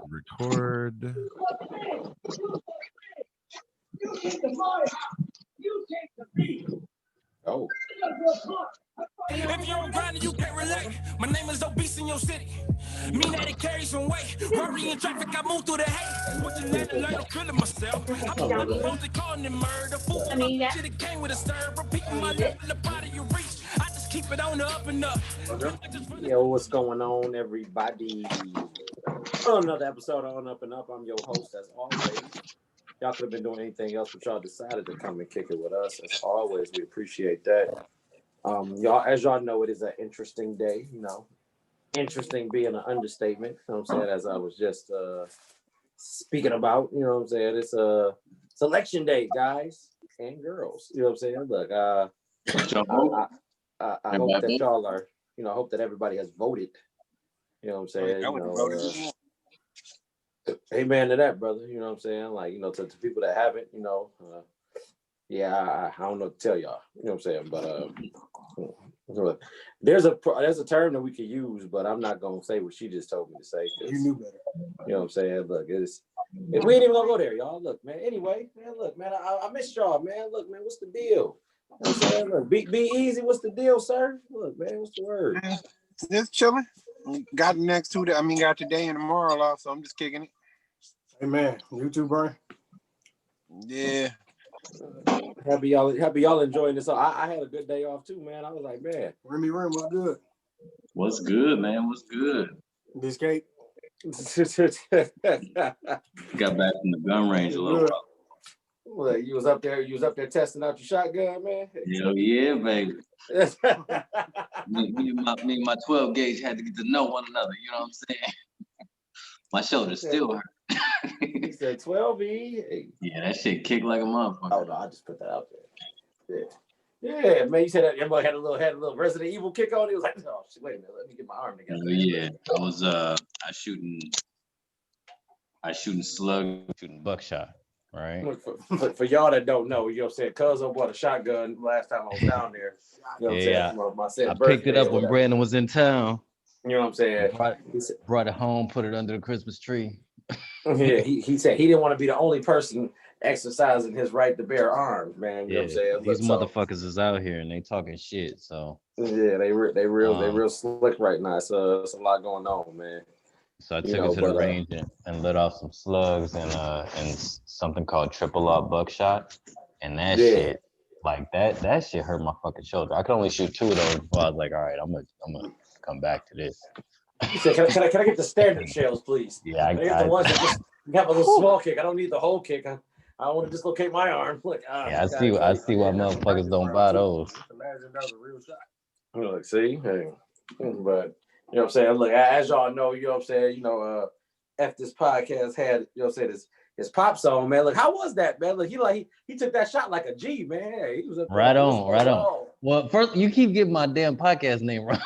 Record. Oh. If you're on grind and you can't relate, my name is obese in your city. Mean that it carries some weight. Worry in traffic, I move through the hate. What you let learn, I'm killing myself. I put my phones and calling it murder. Fool, shit, it came with a stir. Repeating my life in the body you reach. I just keep it on the up and up. Yo, what's going on, everybody? Another episode of On Up and Up. I'm your host, as always. Y'all could have been doing anything else, but y'all decided to come and kick it with us. As always, we appreciate that. Y'all, as y'all know, it is an interesting day. You know, interesting being an understatement. You know what I'm saying? As I was just speaking about, you know what I'm saying? It's a election day, guys and girls. You know what I'm saying? Look, I hope that y'all are. You know, I hope that everybody has voted. You know what I'm saying? You know, amen to that, brother. You know what I'm saying? Like, you know, to people that haven't, you know, I don't know what to tell y'all. You know what I'm saying? But there's a term that we could use, but I'm not gonna say what she just told me to say. You knew better. You know what I'm saying? Look, we ain't even gonna go there, y'all. Look, man. Anyway, man. Look, man. I missed y'all, man. Look, man. What's the deal? You know what I'm saying? Look, be easy. What's the deal, sir? Look, man. What's the word? Just chilling. Got got today and tomorrow off, so I'm just kicking it. Hey man, you too, Brian? Yeah. Happy y'all enjoying this. So I had a good day off too, man. I was like, man. Remy Rim, what's good? What's good, man? What's good? This cake. Got back from the gun range a little while. Well, you was up there testing out your shotgun, man. Hell yeah, baby. me and my 12 gauge had to get to know one another, you know what I'm saying? My shoulders still hurt. He said 12E. Yeah, that shit kicked like a motherfucker. Oh no, I just put that out there. Yeah, man. You said that everybody had a little Resident Evil kick on. He was like, oh shit, wait a minute, let me get my arm together. Yeah, I was I shooting slug, shooting buckshot, right? For y'all that don't know, you know what I'm saying? Cuzzo bought a shotgun last time I was down there. You know what I'm saying? I picked it up when Brandon was in town. You know what I'm saying? Brought it home, put it under the Christmas tree. Yeah, he said he didn't want to be the only person exercising his right to bear arms, man. You know what I'm saying? These motherfuckers is out here and they talking shit. So yeah, they real slick right now. So it's a lot going on, man. So I took it to the range and let off some slugs and something called triple R buckshot, and that shit, like that shit hurt my fucking shoulder. I could only shoot 2 of those before I was like, all right, I'm gonna come back to this. He said, can I get the standard shells, please? Yeah, I get the ones that just have a little small kick. I don't need the whole kick. I don't want to dislocate my arm. Look, I see why motherfuckers don't buy those. Imagine that was a real shot. Look, see, hey. But you know what I'm saying? Look, as y'all know, you know what I'm saying, you know, F this podcast had, you know what I'm saying, his Popzone, man. Look, how was that, man? Look, he took that shot like a G, man. Hey, he was right on. Well, first, you keep getting my damn podcast name wrong.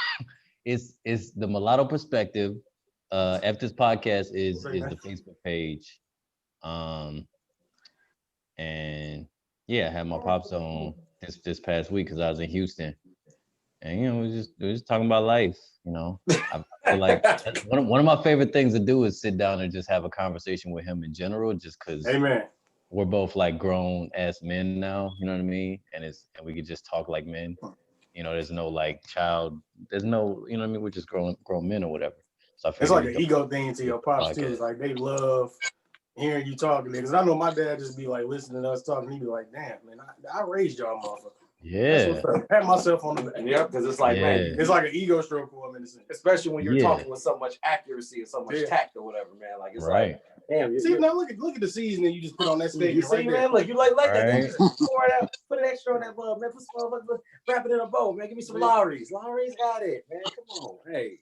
It's the Mulatto Perspective. F this podcast is the Facebook page. And yeah, I had my Popzone this past week because I was in Houston. And you know, we just talking about life, you know. I feel like one of my favorite things to do is sit down and just have a conversation with him in general, just because we're both like grown ass men now, you know what I mean? And we could just talk like men. You know, there's no like there's no, you know what I mean? We're just grown men or whatever. So it's like an ego thing to your pops too. It's like they love hearing you talking, because I know my dad just be like listening to us talking. He'd be like, "Damn, man, I raised y'all, motherfucker." Yeah, I pat myself on the back. Yeah, because it's like, man, it's like an ego stroke for him, especially when you're talking with so much accuracy and so much tact or whatever, man. Like it's like, damn. See, now look at the seasoning you just put on that steak. You see, man, look, you like that? Right. Just pour it out, put an extra on that bug, man. Wrap it in a bowl, man. Give me some Lowry's. Lowry's got it, man. Come on, hey.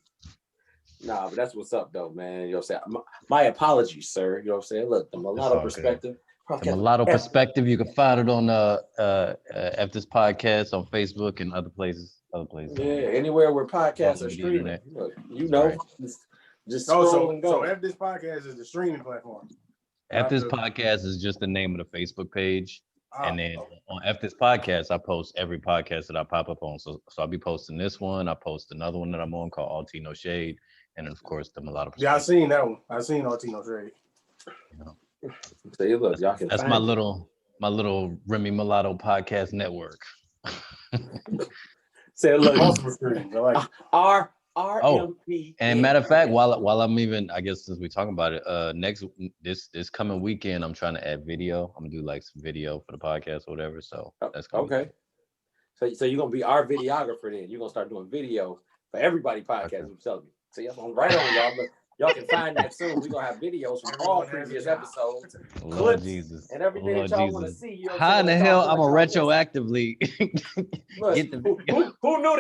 Nah, but that's what's up, though, man. You know what I'm saying? My apologies, sir. You know what I'm saying? Look, the Mulatto Perspective. The Mulatto Perspective. You can find it on F this podcast on Facebook and other places. Yeah, anywhere where podcasts are streaming. You know, just scroll and go. So F this podcast is the streaming platform. F this podcast is just the name of the Facebook page. And then on F this podcast, I post every podcast that I pop up on. So I'll be posting this one. I post another one that I'm on called All Tea No Shade. and of course the mulatto. Yeah, I seen that one. I seen Latino Trade. You know, So you look, y'all can. that's my little Remy Mulatto podcast network. Say look, Multiple screens. I like RMP. And matter of fact, while I'm even, I guess since we talking about it, this coming weekend, I'm trying to add video. I'm gonna do like some video for the podcast or whatever. So that's okay. So you're gonna be our videographer then. You're gonna start doing video for everybody podcast. Okay. I'm telling you. So yes, I'm right on y'all. But y'all can find that soon. We're gonna have videos from all previous episodes, clips, and everything that y'all want to see. You know how in the hell I'm gonna retroactively look, get the who knew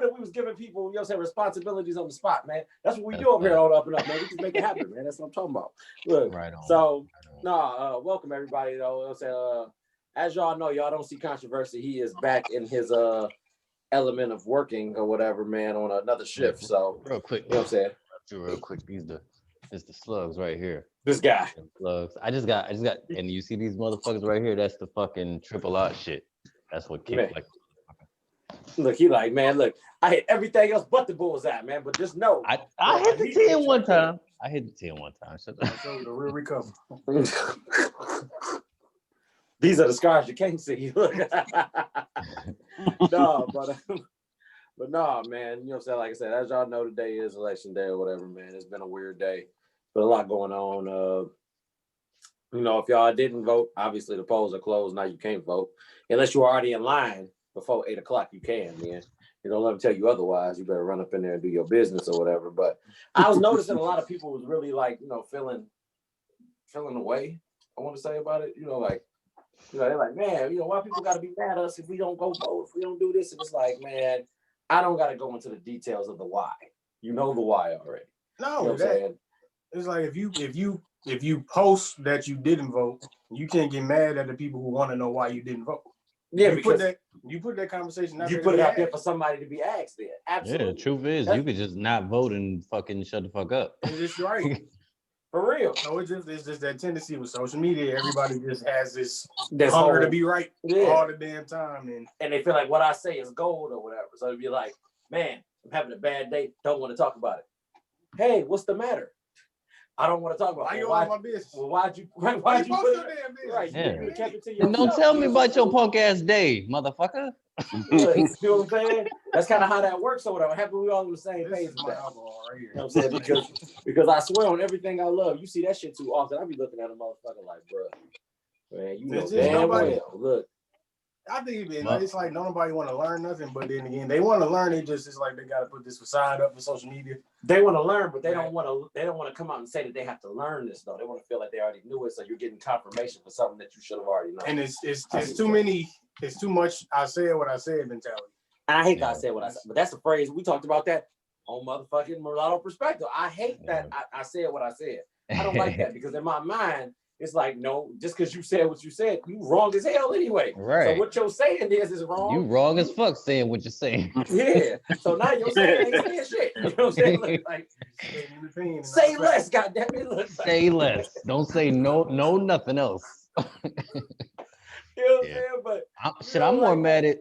that we was giving people, you know what I'm saying, responsibilities on the spot, man. That's what we do up here on Up and Up, man. We just make it happen, man. That's what I'm talking about. Look, right on. So welcome everybody though. You know what I'm saying, as y'all know, y'all don't see controversy. He is back in his element of working or whatever, man, on another shift. So real quick, you know what I'm saying? Real quick, these the slugs right here. This guy. Slugs. I just got, and you see these motherfuckers right here? That's the fucking triple R shit. That's what kicked like. Look, he like, man, look, I hit everything else but the bullseye, man. But just know, I hit the 10 one time. I hit the 10 one time. So the real recovery. These are the scars you can't see. No, but no, man. You know what I'm saying? Like I said, as y'all know, today is election day or whatever, man. It's been a weird day, but a lot going on. You know, if y'all didn't vote, obviously the polls are closed. Now you can't vote unless you're already in line before 8 o'clock. You can, man. You don't let them tell you otherwise. You better run up in there and do your business or whatever. But I was noticing a lot of people was really like, you know, feeling away. I want to say about it. You know, like, you know, they're like, man, you know, why people got to be mad at us if we don't go vote, if we don't do this? And it's like, man, I don't got to go into the details of the why. You know the why already. No, you know what I'm saying? It's like if you post that you didn't vote, you can't get mad at the people who want to know why you didn't vote. Yeah, you put that conversation out you put it out there for somebody to be asked there. Absolutely. Yeah, the truth is, you could just not vote and fucking shut the fuck up. It's right. For real. So it's just that tendency with social media. Everybody just has this hunger to be right all the damn time. And they feel like what I say is gold or whatever. So it'd be like, man, I'm having a bad day. Don't want to talk about it. Hey, what's the matter? I don't want to talk about it. Why my business? Well, why'd you put it? Right. Yeah. You kept it to yourself. Don't tell me about your punk ass day, motherfucker. Look, you know what I'm saying? That's kind of how that works. So whatever. Happy we all on the same page. My alcohol right here. You know what I'm saying? Because I swear on everything I love, you see that shit too often. I be looking at a motherfucker like, bro, man, you know damn well. Look, I think it's like nobody want to learn nothing, but then again, they want to learn. It's like they got to put this facade up for social media. They want to learn, but they don't want to. They don't want to come out and say that they have to learn this though. They want to feel like they already knew it, so you're getting confirmation for something that you should have already known. And it's too many. It's too much. I said what I said mentality. And I hate that I said what I said, but that's the phrase we talked about that on motherfucking mulatto perspective. I hate that I said what I said. I don't like that because in my mind. It's like, no, just because you said what you said, you wrong as hell anyway. Right. So what you're saying is wrong. You wrong as fuck saying what you're saying. Yeah. So now you're saying ain't saying shit. You know what I'm saying? Like, say less, goddammit. Look, say less. Don't say no, nothing else. You know what I'm saying? But I'm more mad at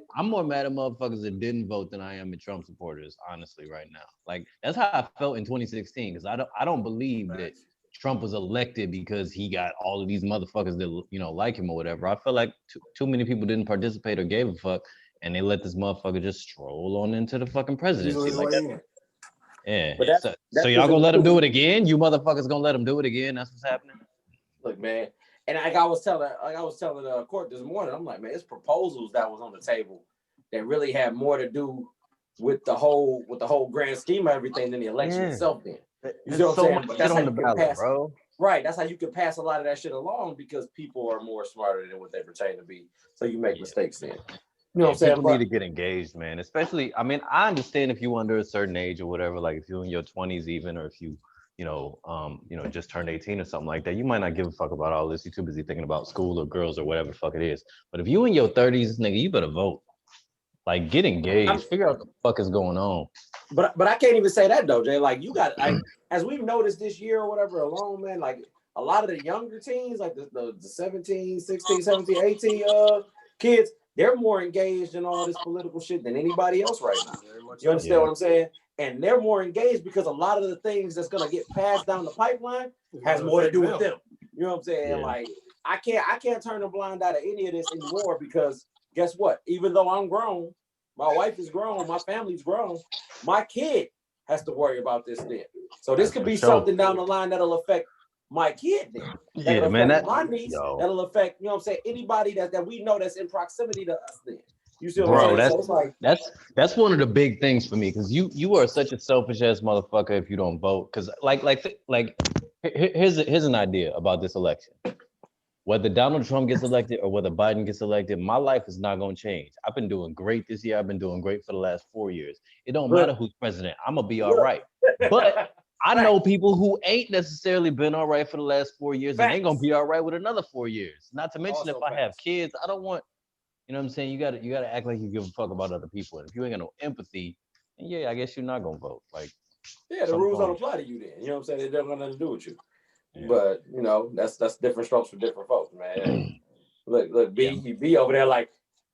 motherfuckers that didn't vote than I am at Trump supporters, honestly, right now. Like that's how I felt in 2016, because I don't believe that Trump was elected because he got all of these motherfuckers that, you know, like him or whatever. I feel like too many people didn't participate or gave a fuck, and they let this motherfucker just stroll on into the fucking presidency like that. Yeah. But so y'all gonna let him do it again? You motherfuckers gonna let him do it again? That's what's happening. Look, man, and like I was telling the court this morning, I'm like, man, it's proposals that was on the table that really had more to do with the whole grand scheme of everything than the election itself. Then. You know what I'm saying? But that's how you can pass, bro. Right. That's how you can pass a lot of that shit along because people are more smarter than what they pretend to be. So you make mistakes then. You know what I'm saying? People need to get engaged, man. Especially, I mean, I understand if you under a certain age or whatever, like if you're in your 20s even, or if you just turned 18 or something like that, you might not give a fuck about all this. You're too busy thinking about school or girls or whatever the fuck it is. But if you in your 30s, nigga, you better vote. Like, get engaged. Figure out what the fuck is going on. But I can't even say that though, Jay. Like you got, as we've noticed this year or whatever alone, man, like a lot of the younger teens, like the 17, 16, 17, 18 kids, they're more engaged in all this political shit than anybody else right now. You understand what I'm saying? and they're more engaged because a lot of the things that's gonna get passed down the pipeline has more to do with them. You know what I'm saying? Yeah. Like I can't turn a blind eye to any of this anymore because guess what? Even though I'm grown, my wife is grown, my family's grown, my kid has to worry about this then. So this could be something down the line that'll affect my kid then. Yeah, man. My niece, that'll affect, you know what I'm saying, anybody that we know that's in proximity to us then. You see what I'm saying? So it's like that's one of the big things for me because you are such a selfish ass motherfucker if you don't vote. Because here's an idea about this election. Whether Donald Trump gets elected or whether Biden gets elected, my life is not going to change. I've been doing great this year. I've been doing great for the last 4 years. It don't matter who's president. I'm going to be all right. But I know people who ain't necessarily been all right for the last 4 years and ain't going to be all right with another 4 years. Not to mention if I have kids, I don't want, you know what I'm saying? You gotta act like you give a fuck about other people. And if you ain't got no empathy, then yeah, I guess you're not going to vote. Like, the rules don't apply to you then. You know what I'm saying? They don't have nothing to do with you. Yeah. But you know, that's different strokes for different folks, man. look, B over there like,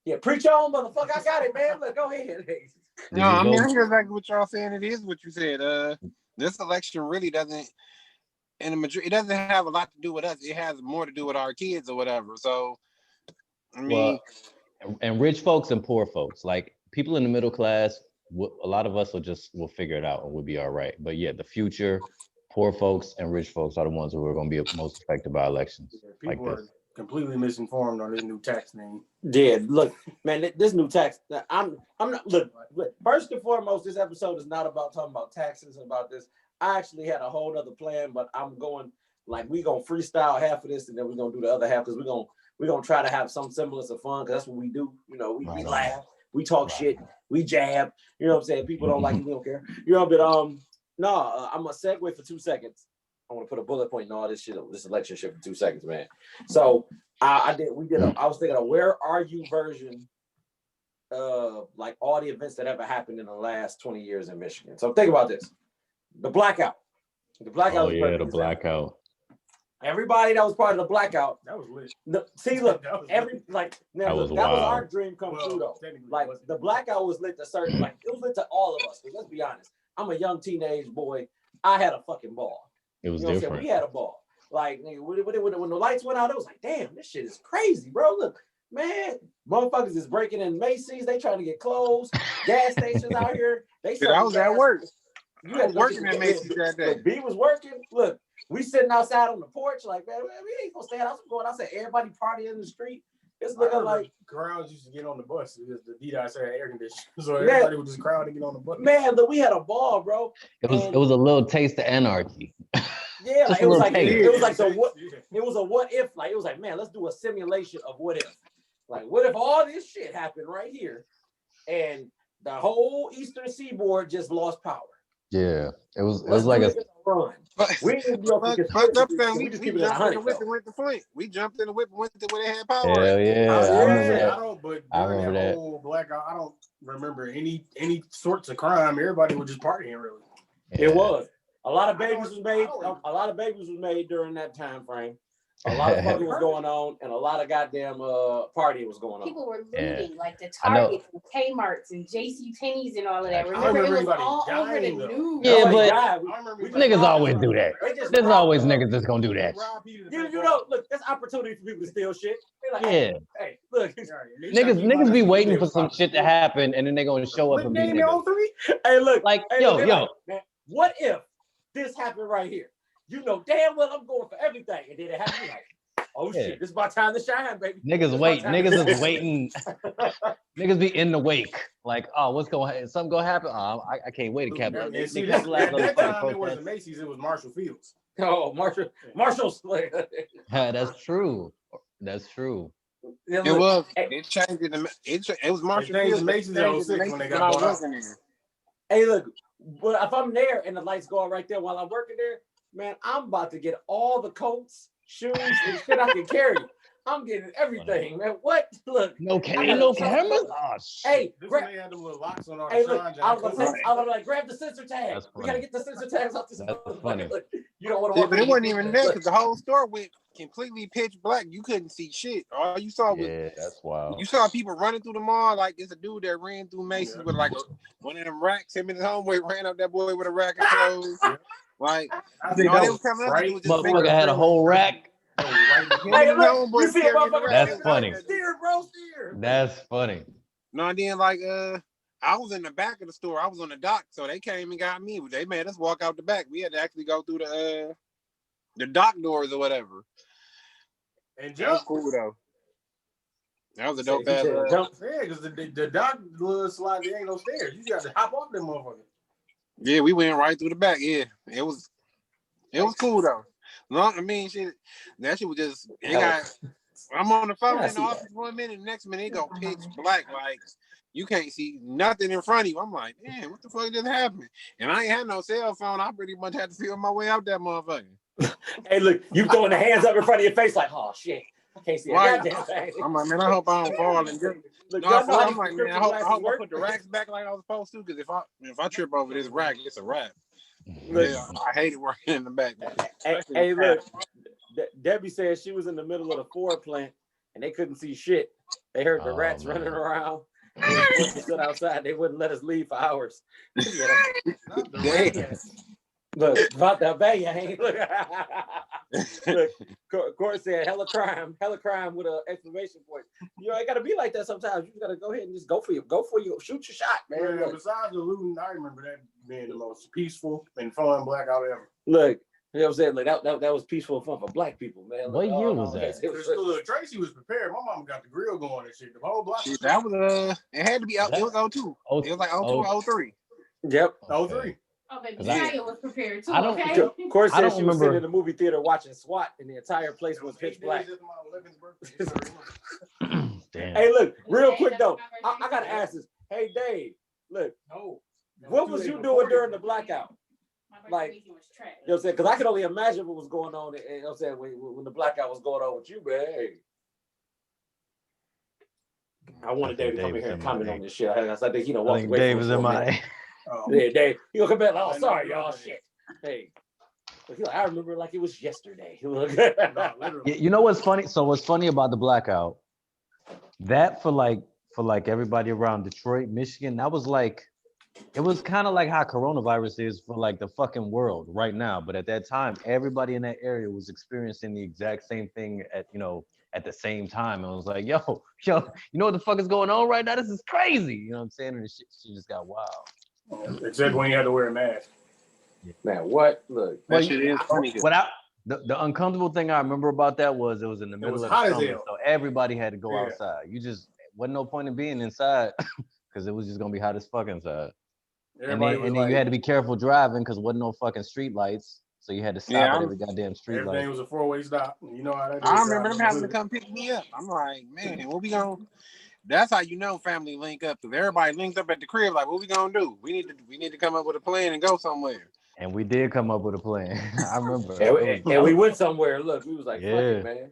yeah, preach on, motherfucker. I got it, man. Look, go ahead. No, I mean, I hear exactly what y'all saying. It is what you said. This election really doesn't, in the majority, it doesn't have a lot to do with us. It has more to do with our kids or whatever. So, I mean, and rich folks and poor folks, like people in the middle class, a lot of us will figure it out and we'll be all right. But yeah, the future. Poor folks and rich folks are the ones who are going to be most affected by elections. People are completely misinformed on this new tax thing. Yeah, look, man, this new tax. I'm not. Look. First and foremost, this episode is not about talking about taxes and about this. I actually had a whole other plan, but I'm going like we gonna freestyle half of this and then we're gonna do the other half because we're gonna try to have some semblance of fun because that's what we do. You know, we laugh, we talk shit, we jab. You know what I'm saying? People don't like it, we don't care. You know, but No, I'm gonna segue for 2 seconds. I want to put a bullet point in all this shit, this election shit for 2 seconds, man. So I was thinking a where are you version of like all the events that ever happened in the last 20 years in Michigan. So think about this. The blackout. The blackout. Oh yeah, the blackout. Everybody that was part of the blackout. That was lit. That was our dream come true though. Like the blackout was lit to certain, like it was lit to all of us. Because let's be honest. I'm a young teenage boy. I had a fucking ball. It was different. We had a ball. Like nigga, when the lights went out, it was like, damn, this shit is crazy, bro. Look, man, motherfuckers is breaking in Macy's. They trying to get clothes. Gas stations out here. I was at work. You had working at Macy's that day. B was working. Look, we sitting outside on the porch, like, man, we ain't gonna stay out. I'm going outside. Everybody partying in the street. It's looking like crowds used to get on the bus because the DDoS had air conditioning, so everybody would just crowd to get on the bus. Man, look, we had a ball, bro. It was a little taste of anarchy. Yeah, like, it was like a what if, like it was like, man, let's do a simulation of what if. Like, what if all this shit happened right here, and the whole Eastern Seaboard just lost power? Yeah, it was like a run. We jumped in the whip and went to Flint. We jumped in the whip and went to where they had power. Hell yeah, I remember that whole blackout. I don't remember any sorts of crime. Everybody was just partying, really. Yeah. It was. A lot of babies was made. A lot of babies was made during that time frame. A lot of fucking was going on, and a lot of goddamn party was going on. People were looting, like the Targets and Kmart's and JCPenney's and all of that. Remember, it was all over the news. Yeah, but niggas always do that. There's always niggas that's gonna do that. You know, look, there's opportunity for people to steal shit. Like, yeah. Hey, look. Niggas be waiting for some shit to happen, and then they gonna show up and be niggas. Hey, look. Like, hey, yo. Man, what if this happened right here? You know damn well I'm going for everything. And then it happened like, oh shit, this is my time to shine, baby. Niggas wait. Niggas is waiting. Niggas be in the wake. Like, oh, what's going to happen? Something going to happen? Oh, I can't wait to capitalize. At that time, it wasn't Macy's. It was Marshall Fields. Oh, Marshall's. That's true. That's true. It was. It changed it. It was Marshall Fields. Macy's in 06 when they got bought out. Hey, look. But if I'm there and the lights go on right there while I'm working there, man, I'm about to get all the coats, shoes, and shit I can carry. I'm getting everything, man. What? Look. No cameras? Oh, hey, they had them little locks on our I was like, grab the sensor tag. We got to get the sensor tags off this. That's funny. Look, you don't want to but it wasn't even there because the whole store went completely pitch black. You couldn't see shit. All you saw was that's wild. You saw people running through the mall like it's a dude that ran through Macy's with like one of them racks. Him and his homeboy ran up that boy with a rack of clothes. Like I think that was right. Motherfucker had a whole rack. Hey, look, you see a motherfucker. That's funny. Steer, bro, steer. That's funny. No, and then like I was in the back of the store. I was on the dock, so they came and got me. They made us walk out the back. We had to actually go through the dock doors or whatever. And that was cool though. That was a dope ass. Jump because the dock slide there ain't no stairs. You got to hop off them motherfuckers. Yeah, we went right through the back. Yeah, it was cool though. I mean, shit, that shit was just. I'm on the phone in the office 1 minute, next minute it go pitch black, like you can't see nothing in front of you. I'm like, man, what the fuck just happened? And I ain't had no cell phone. I pretty much had to feel my way out that motherfucker. Hey, look, you throwing the hands up in front of your face like, oh shit, I can't see a goddamn thing. I'm like, man, I hope I don't fall and get. I'm like, man, I hope I put the racks back like I was supposed to, because if I trip over this rack, it's a wrap. Yeah, I hate it working in the back. Hey, look, Debbie said she was in the middle of the Ford plant and they couldn't see shit. They heard the rats running around. We stood outside. They wouldn't let us leave for hours. Look, about that bang. Look, Court said, hella crime with an exclamation point. You know, it got to be like that sometimes. You got to go ahead and just go for you, shoot your shot, man. Yeah, besides the looting, I remember that being the most peaceful and fun blackout ever. Look, you know what I'm saying? Like that was peaceful and fun for black people, man. What year was that? Tracy was prepared. My mama got the grill going and shit. The whole block. That was it had to be. It was 02. It was like 02, 03. Yep. 03. Oh, baby, Jaya was prepared too. I don't, okay. Of course, she was sitting in the movie theater watching SWAT, and the entire place was pitch black. Damn. Hey, look, real quick though, I gotta ask this. Hey, Dave, look, what was you doing during the blackout? Like, you know what I'm saying? Because I can only imagine what was going on. You know what I'm saying? When the blackout was going on with you, man. Hey. I wanted Dave to come in here and comment on this shit. I think he walked away. Dave was in my. Yeah, Dave. He gonna come back like, oh, sorry, y'all. Shit. Hey. Like, I remember like it was yesterday. You know what's funny? So what's funny about the blackout? That for like everybody around Detroit, Michigan, that was like, it was kind of like how coronavirus is for like the fucking world right now. But at that time, everybody in that area was experiencing the exact same thing at the same time. And it was like, yo, you know what the fuck is going on right now? This is crazy. You know what I'm saying? And the shit just got wild. Except when you had to wear a mask. Man, what? Look, that shit is funny. The uncomfortable thing I remember about that was it was in the middle of the summer, so everybody had to go outside. You just wasn't no point in being inside because it was just gonna be hot as fuck inside. And then you had to be careful driving because wasn't no fucking street lights, so you had to stop at every goddamn street light. Everything was a 4-way stop. You know how that is. I remember them having to come pick me up. I'm like, man, what we gonna? That's how you know family link up. Because everybody linked up at the crib. Like, what we gonna do? We need to come up with a plan and go somewhere. And we did come up with a plan. I remember. And we went somewhere. Look, we was like, fuck it, man.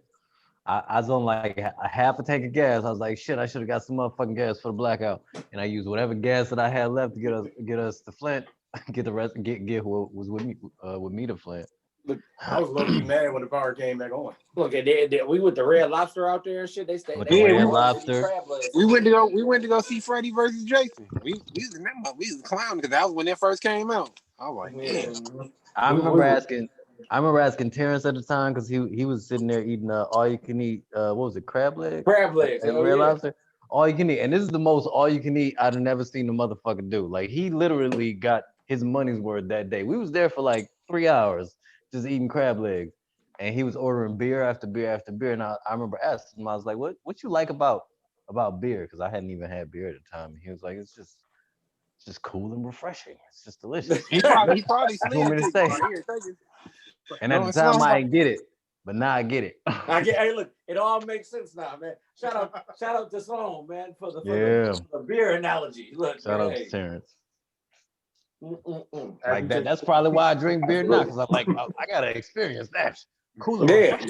I was on like a half a tank of gas. I was like, shit, I should have got some motherfucking gas for the blackout. And I used whatever gas that I had left to get us to Flint. Get the rest. Get who was with me to Flint. Look, I was low-key mad when the power came back on. Look, and we went to Red Lobster out there and shit. They stayed. Red Lobster. We went to go see Freddie versus Jason. We was clowning because that was when it first came out. I was like, man. I remember asking Terrence at the time because he was sitting there eating all you can eat. What was it? Crab legs. Crab legs. Red Lobster. All you can eat, and this is the most all you can eat I've never seen the motherfucker do. Like he literally got his money's worth that day. We was there for like 3 hours. Just eating crab legs, and he was ordering beer after beer after beer. And I remember asking him, I was like, "What you like about beer?" Because I hadn't even had beer at the time. And he was like, "It's just cool and refreshing. It's just delicious." He probably That's what me to say. And at the time, I didn't get it, but now I get it. Hey, look, it all makes sense now, man. Shout out to Sloan, man, for the beer analogy. Look, shout out to Terrence. Like that. That's probably why I drink beer now, because I'm like, I gotta experience that. Cool. Yeah.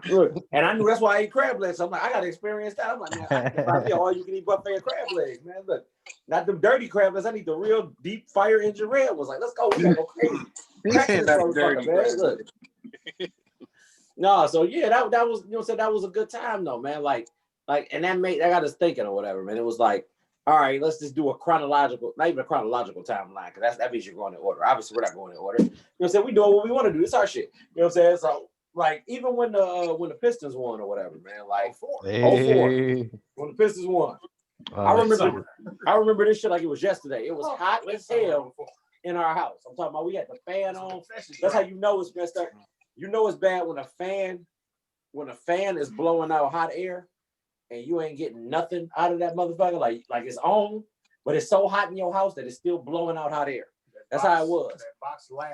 Look, and I knew that's why I ate crab legs. So I'm like, I gotta experience that. I'm like, man, I need all you can eat buffet of crab legs, man. Look, not them dirty crab legs. I need the real deep fire engine red ones. Like, let's go. We gotta go crazy. Look. No, so yeah, that was, you know, that was a good time though, man. Like, and that got us thinking or whatever, man. It was like, all right, let's just do a chronological, not even a chronological timeline, because that means you're going in order. Obviously, we're not going in order. You know what I'm saying? We doing what we want to do. It's our shit. You know what I'm saying? So, like, even when the Pistons won or whatever, man, like 04, when the Pistons won. I remember this shit like it was yesterday. It was hot as hell in our house. I'm talking about we had the fan on. That's how you know it's messed up. You know it's bad when a fan is blowing out hot air and you ain't getting nothing out of that motherfucker. Like it's on, but it's so hot in your house that it's still blowing out hot air. That's how it was.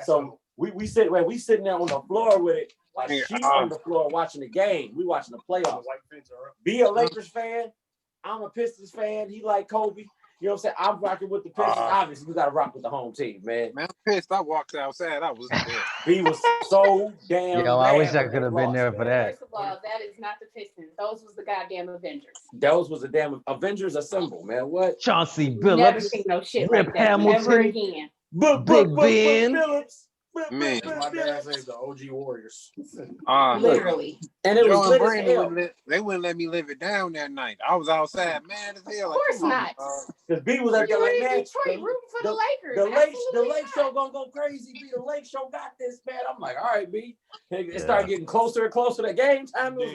So we sitting there on the floor with it, like she's on the floor watching the game. We watching the playoffs. Be a Lakers fan. I'm a Pistons fan. He like Kobe. You know what I'm saying? I'm rocking with the Pistons. Obviously, we got to rock with the home team, man. Man, I'm pissed. I walked outside. I was there. He was so damn. Yo, I wish I could have been there for that. First of all, that is not the Pistons. Those was the goddamn Avengers. Those was the damn Avengers Assemble, man. What? Chauncey Never Billups. seen no shit Rip like that Hamilton. ever again. Big Ben. Phillips. Man, my dad says the OG Warriors. Literally. And it was lit as hell. They wouldn't let me live it down that night. I was outside, mad as hell. Of course not. Because B was out there like, man, Detroit rooting for the Lakers. The Lake Show gonna go crazy. B, the Lake Show got this, man. I'm like, all right, B. It started getting closer and closer to game time. It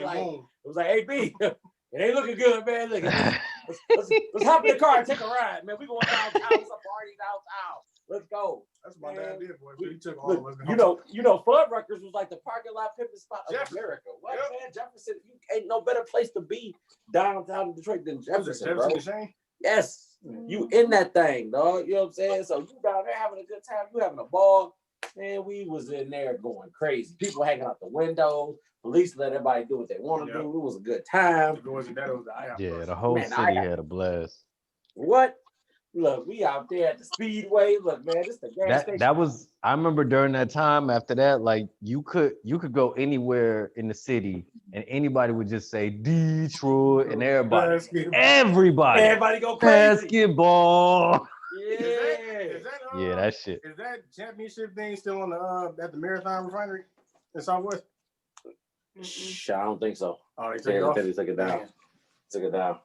was like, hey, B, it ain't looking good, man. Look, let's hop in the car and take a ride, man. We going downtown. It's a party downtown. Let's go. That's what my dad did, boy. He took all of us. You know, Fuddruckers was like the parking lot pimping spot of America. What, man? Jefferson, you ain't no better place to be downtown Detroit than Jefferson, bro. Yes. You in that thing, dog. You know what I'm saying? So you down there having a good time. You having a ball. Man, we was in there going crazy. People hanging out the windows. Police let everybody do what they want to do. It was a good time. Yeah, the whole city had a blast. What? Look, we out there at the Speedway. Look, man, this the gas station. That was. I remember during that time. After that, like you could go anywhere in the city, and anybody would just say Detroit, and everybody go crazy. Basketball. Yeah, that shit. Is that championship thing still on the at the Marathon Refinery in Southwest? I don't think so. Oh, they took it down. Took it down.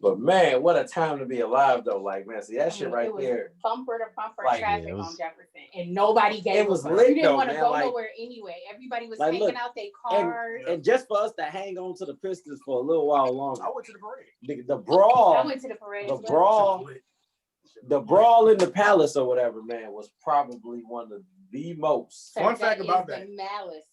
But man, what a time to be alive though! Like man, see that shit right there. Bumper to bumper traffic on Jefferson, and nobody gave. It was lit. You didn't want to go nowhere anyway. Everybody was hanging out their cars. And just for us to hang on to the Pistons for a little while longer. I went to the parade. The brawl. I went to the parade. The brawl in the Palace or whatever, man, was probably one of the most. Fun fact about that. The Malice.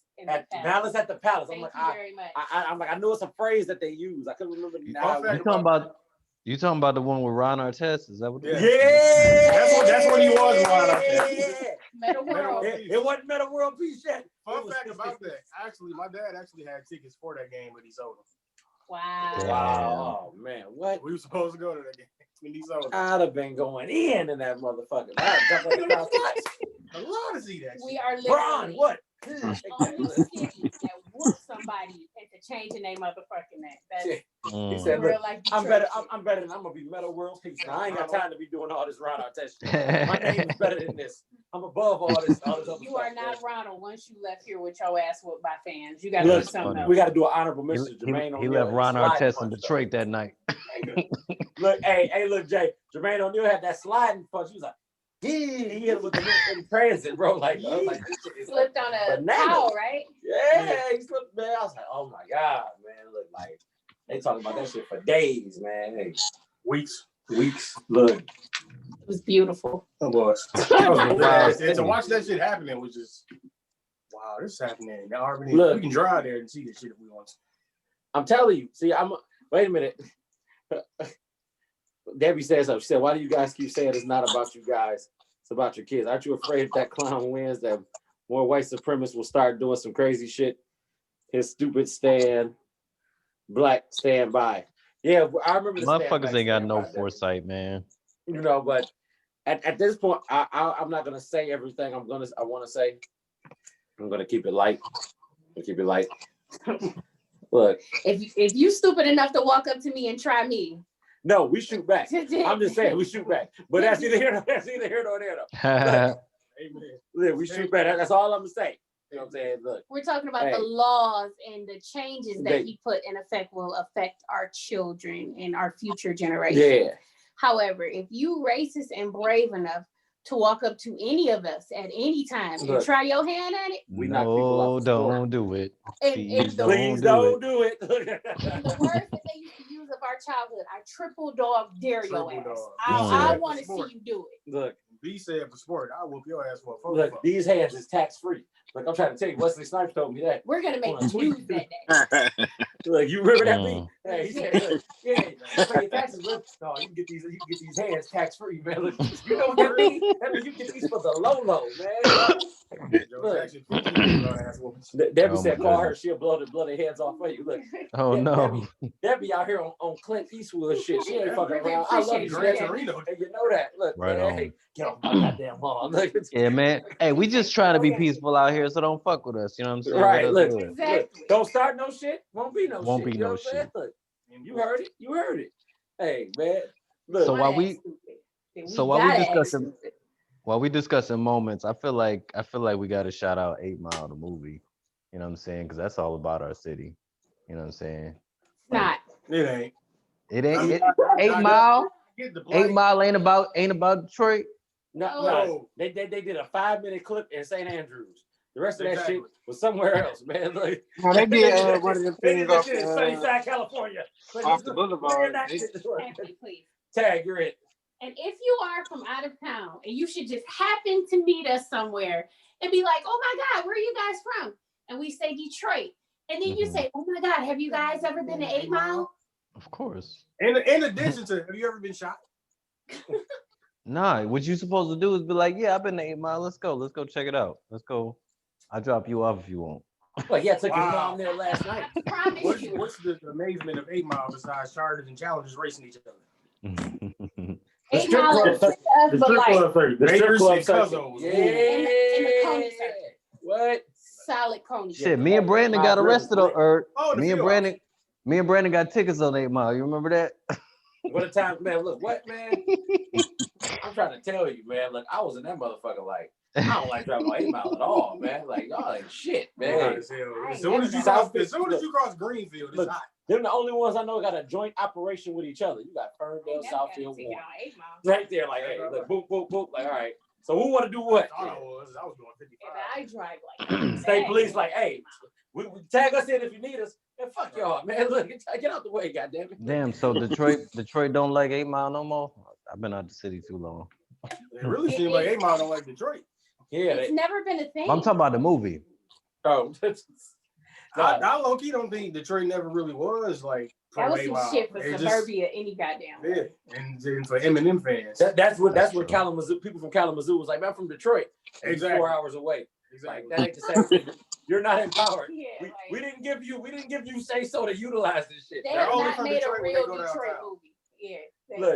Malice at the Palace. Thank you very much. I'm like, I know it's a phrase that they use. I couldn't remember. You talking about the one with Ron Artest? Is that what? Yeah. That's what he was. Ron Artest. Meta World. It wasn't Meta World Peace yet. Fun fact about that. Actually, my dad actually had tickets for that game, but he sold them. Wow. Oh man, what? We were supposed to go to that game. I'd have been going in that motherfucker. I love to see that. We are literally Ron, what? only city that whooped somebody and to change the name motherfucking name. That's he said, look, I'm better than I'm gonna be Meta World Peace. Now I ain't got time to be doing all this Ron Artest shit. My name is better than this. I'm above all this other You are not Ronald once you left here with your ass whooped by fans. You gotta do something else. We gotta do an honorable mention. Jermaine he left Ron Artest in Detroit that night. Look, look, Jay. Jermaine O'Neal had that sliding punch. He was like, he hit with the in transit, bro. Like, slipped on a towel, right? Yeah, he slipped, man. I was like, oh my God, man. Look, like, they talking about that shit for days, man. Hey, weeks. Look. It was beautiful. It was. To watch that shit happening was just, wow, this is happening. Now, look, we can drive there and see this shit if we want to. I'm telling you. See, wait a minute. Debbie says so. She said, why do you guys keep saying it's not about you guys? It's about your kids. Aren't you afraid if that clown wins that more white supremacists will start doing some crazy shit? His stupid black stand by. Yeah, I remember the motherfuckers ain't got no foresight, man. You know, but at this point, I'm not gonna say everything I want to say. I'm gonna keep it light. Look, if you stupid enough to walk up to me and try me. No, we shoot back. I'm just saying we shoot back. But that's either here nor there though. Amen. We shoot back. That's all I'm gonna say. You know what I'm saying? Look, we're talking about the laws and the changes that he put in effect will affect our children and our future generations. Yeah. However, if you racist and brave enough to walk up to any of us at any time and try your hand at it, we knock people off the floor. Don't do it. Please don't do it. And the words that they used to use of our childhood, I triple dog dare your ass. I want to see you do it. Look, B said for sport, I whoop your ass for a photo. Look, these hands is tax free. Like I'm trying to tell you, Wesley Snipes told me that. We're gonna make the news that day. Look, you remember that beat? Hey, he said, look, pay your taxes. Look, no, you can get these hands tax free, man. Look, you know what that means? That means you get these for the low, man. Look, Debbie said, call her. She'll blow the heads off for you. Look. Oh no. Debbie out here on Clint Eastwood shit. She ain't fucking around. I love you, man. And you know that. Look, right man, hey, get off my goddamn lawn. Yeah, man. Hey, we just trying to be peaceful out here, so don't fuck with us. You know what I'm saying? Right. Look, don't start no shit. Won't be no shit. Be no shit. Look, you heard it. Hey, man. Look. So while we discussing moments, I feel like we got to shout out 8 Mile, the movie. You know what I'm saying? Because that's all about our city. You know what I'm saying? It's not. It ain't. 8 Mile. 8 Mile ain't about Detroit. No. They did a 5-minute clip in St. Andrews. The rest of that shit was somewhere else, man. Like, no, they did one of them things off in Sunnyside, California. Off the boulevard. Tag, you're it. And if you are from out of town and you should just happen to meet us somewhere and be like, oh my God, where are you guys from? And we say Detroit. And then you say, oh my God, have you guys ever been to 8 Mile? Of course. In addition to, have you ever been shot? Nah, what you supposed to do is be like, yeah, I've been to 8 Mile. Let's go check it out. Let's go. I'll drop you off if you want. Well, yeah, I took your mom there last night. What's the amazement of 8 Mile besides chargers and challengers racing each other? 8 Mile is us, but like the strip club circuit. Yeah. In the Coney circuit. What? Solid Coney. Shit, me and Brandon got arrested on me and Brandon got tickets on 8 Mile. You remember that? What a time, man. Look, what, man? I'm trying to tell you, man. Look, I was in that motherfucker like, I don't like driving on 8 Mile at all, man. Like, y'all ain't shit, man. As soon as you cross Greenfield, it's hot. They're the only ones I know got a joint operation with each other. You got Ferndale, Southfield, right there. Like, hey, look, boop, boop, boop. Like, all right. So who want to do what? I was doing 55. And I drive like state police, like, hey, we tag us in if you need us. And fuck y'all, man. Look, get out the way, goddammit. Damn. So Detroit don't like 8 Mile no more. I've been out the city too long. It really seems like 8 Mile don't like Detroit. Yeah, it's never been a thing. I'm talking about the movie. Oh, I low-key don't think Detroit never really was like. That was some shit for suburbia, any goddamn way. Yeah, and for Eminem fans. That's what Kalamazoo, people from Kalamazoo was like, man, I'm from Detroit. Exactly. 4 hours away. Exactly. Like, that ain't the same thing. You're not empowered. Yeah, we didn't give you say so to utilize this shit. They have not made a real Detroit movie. Yeah.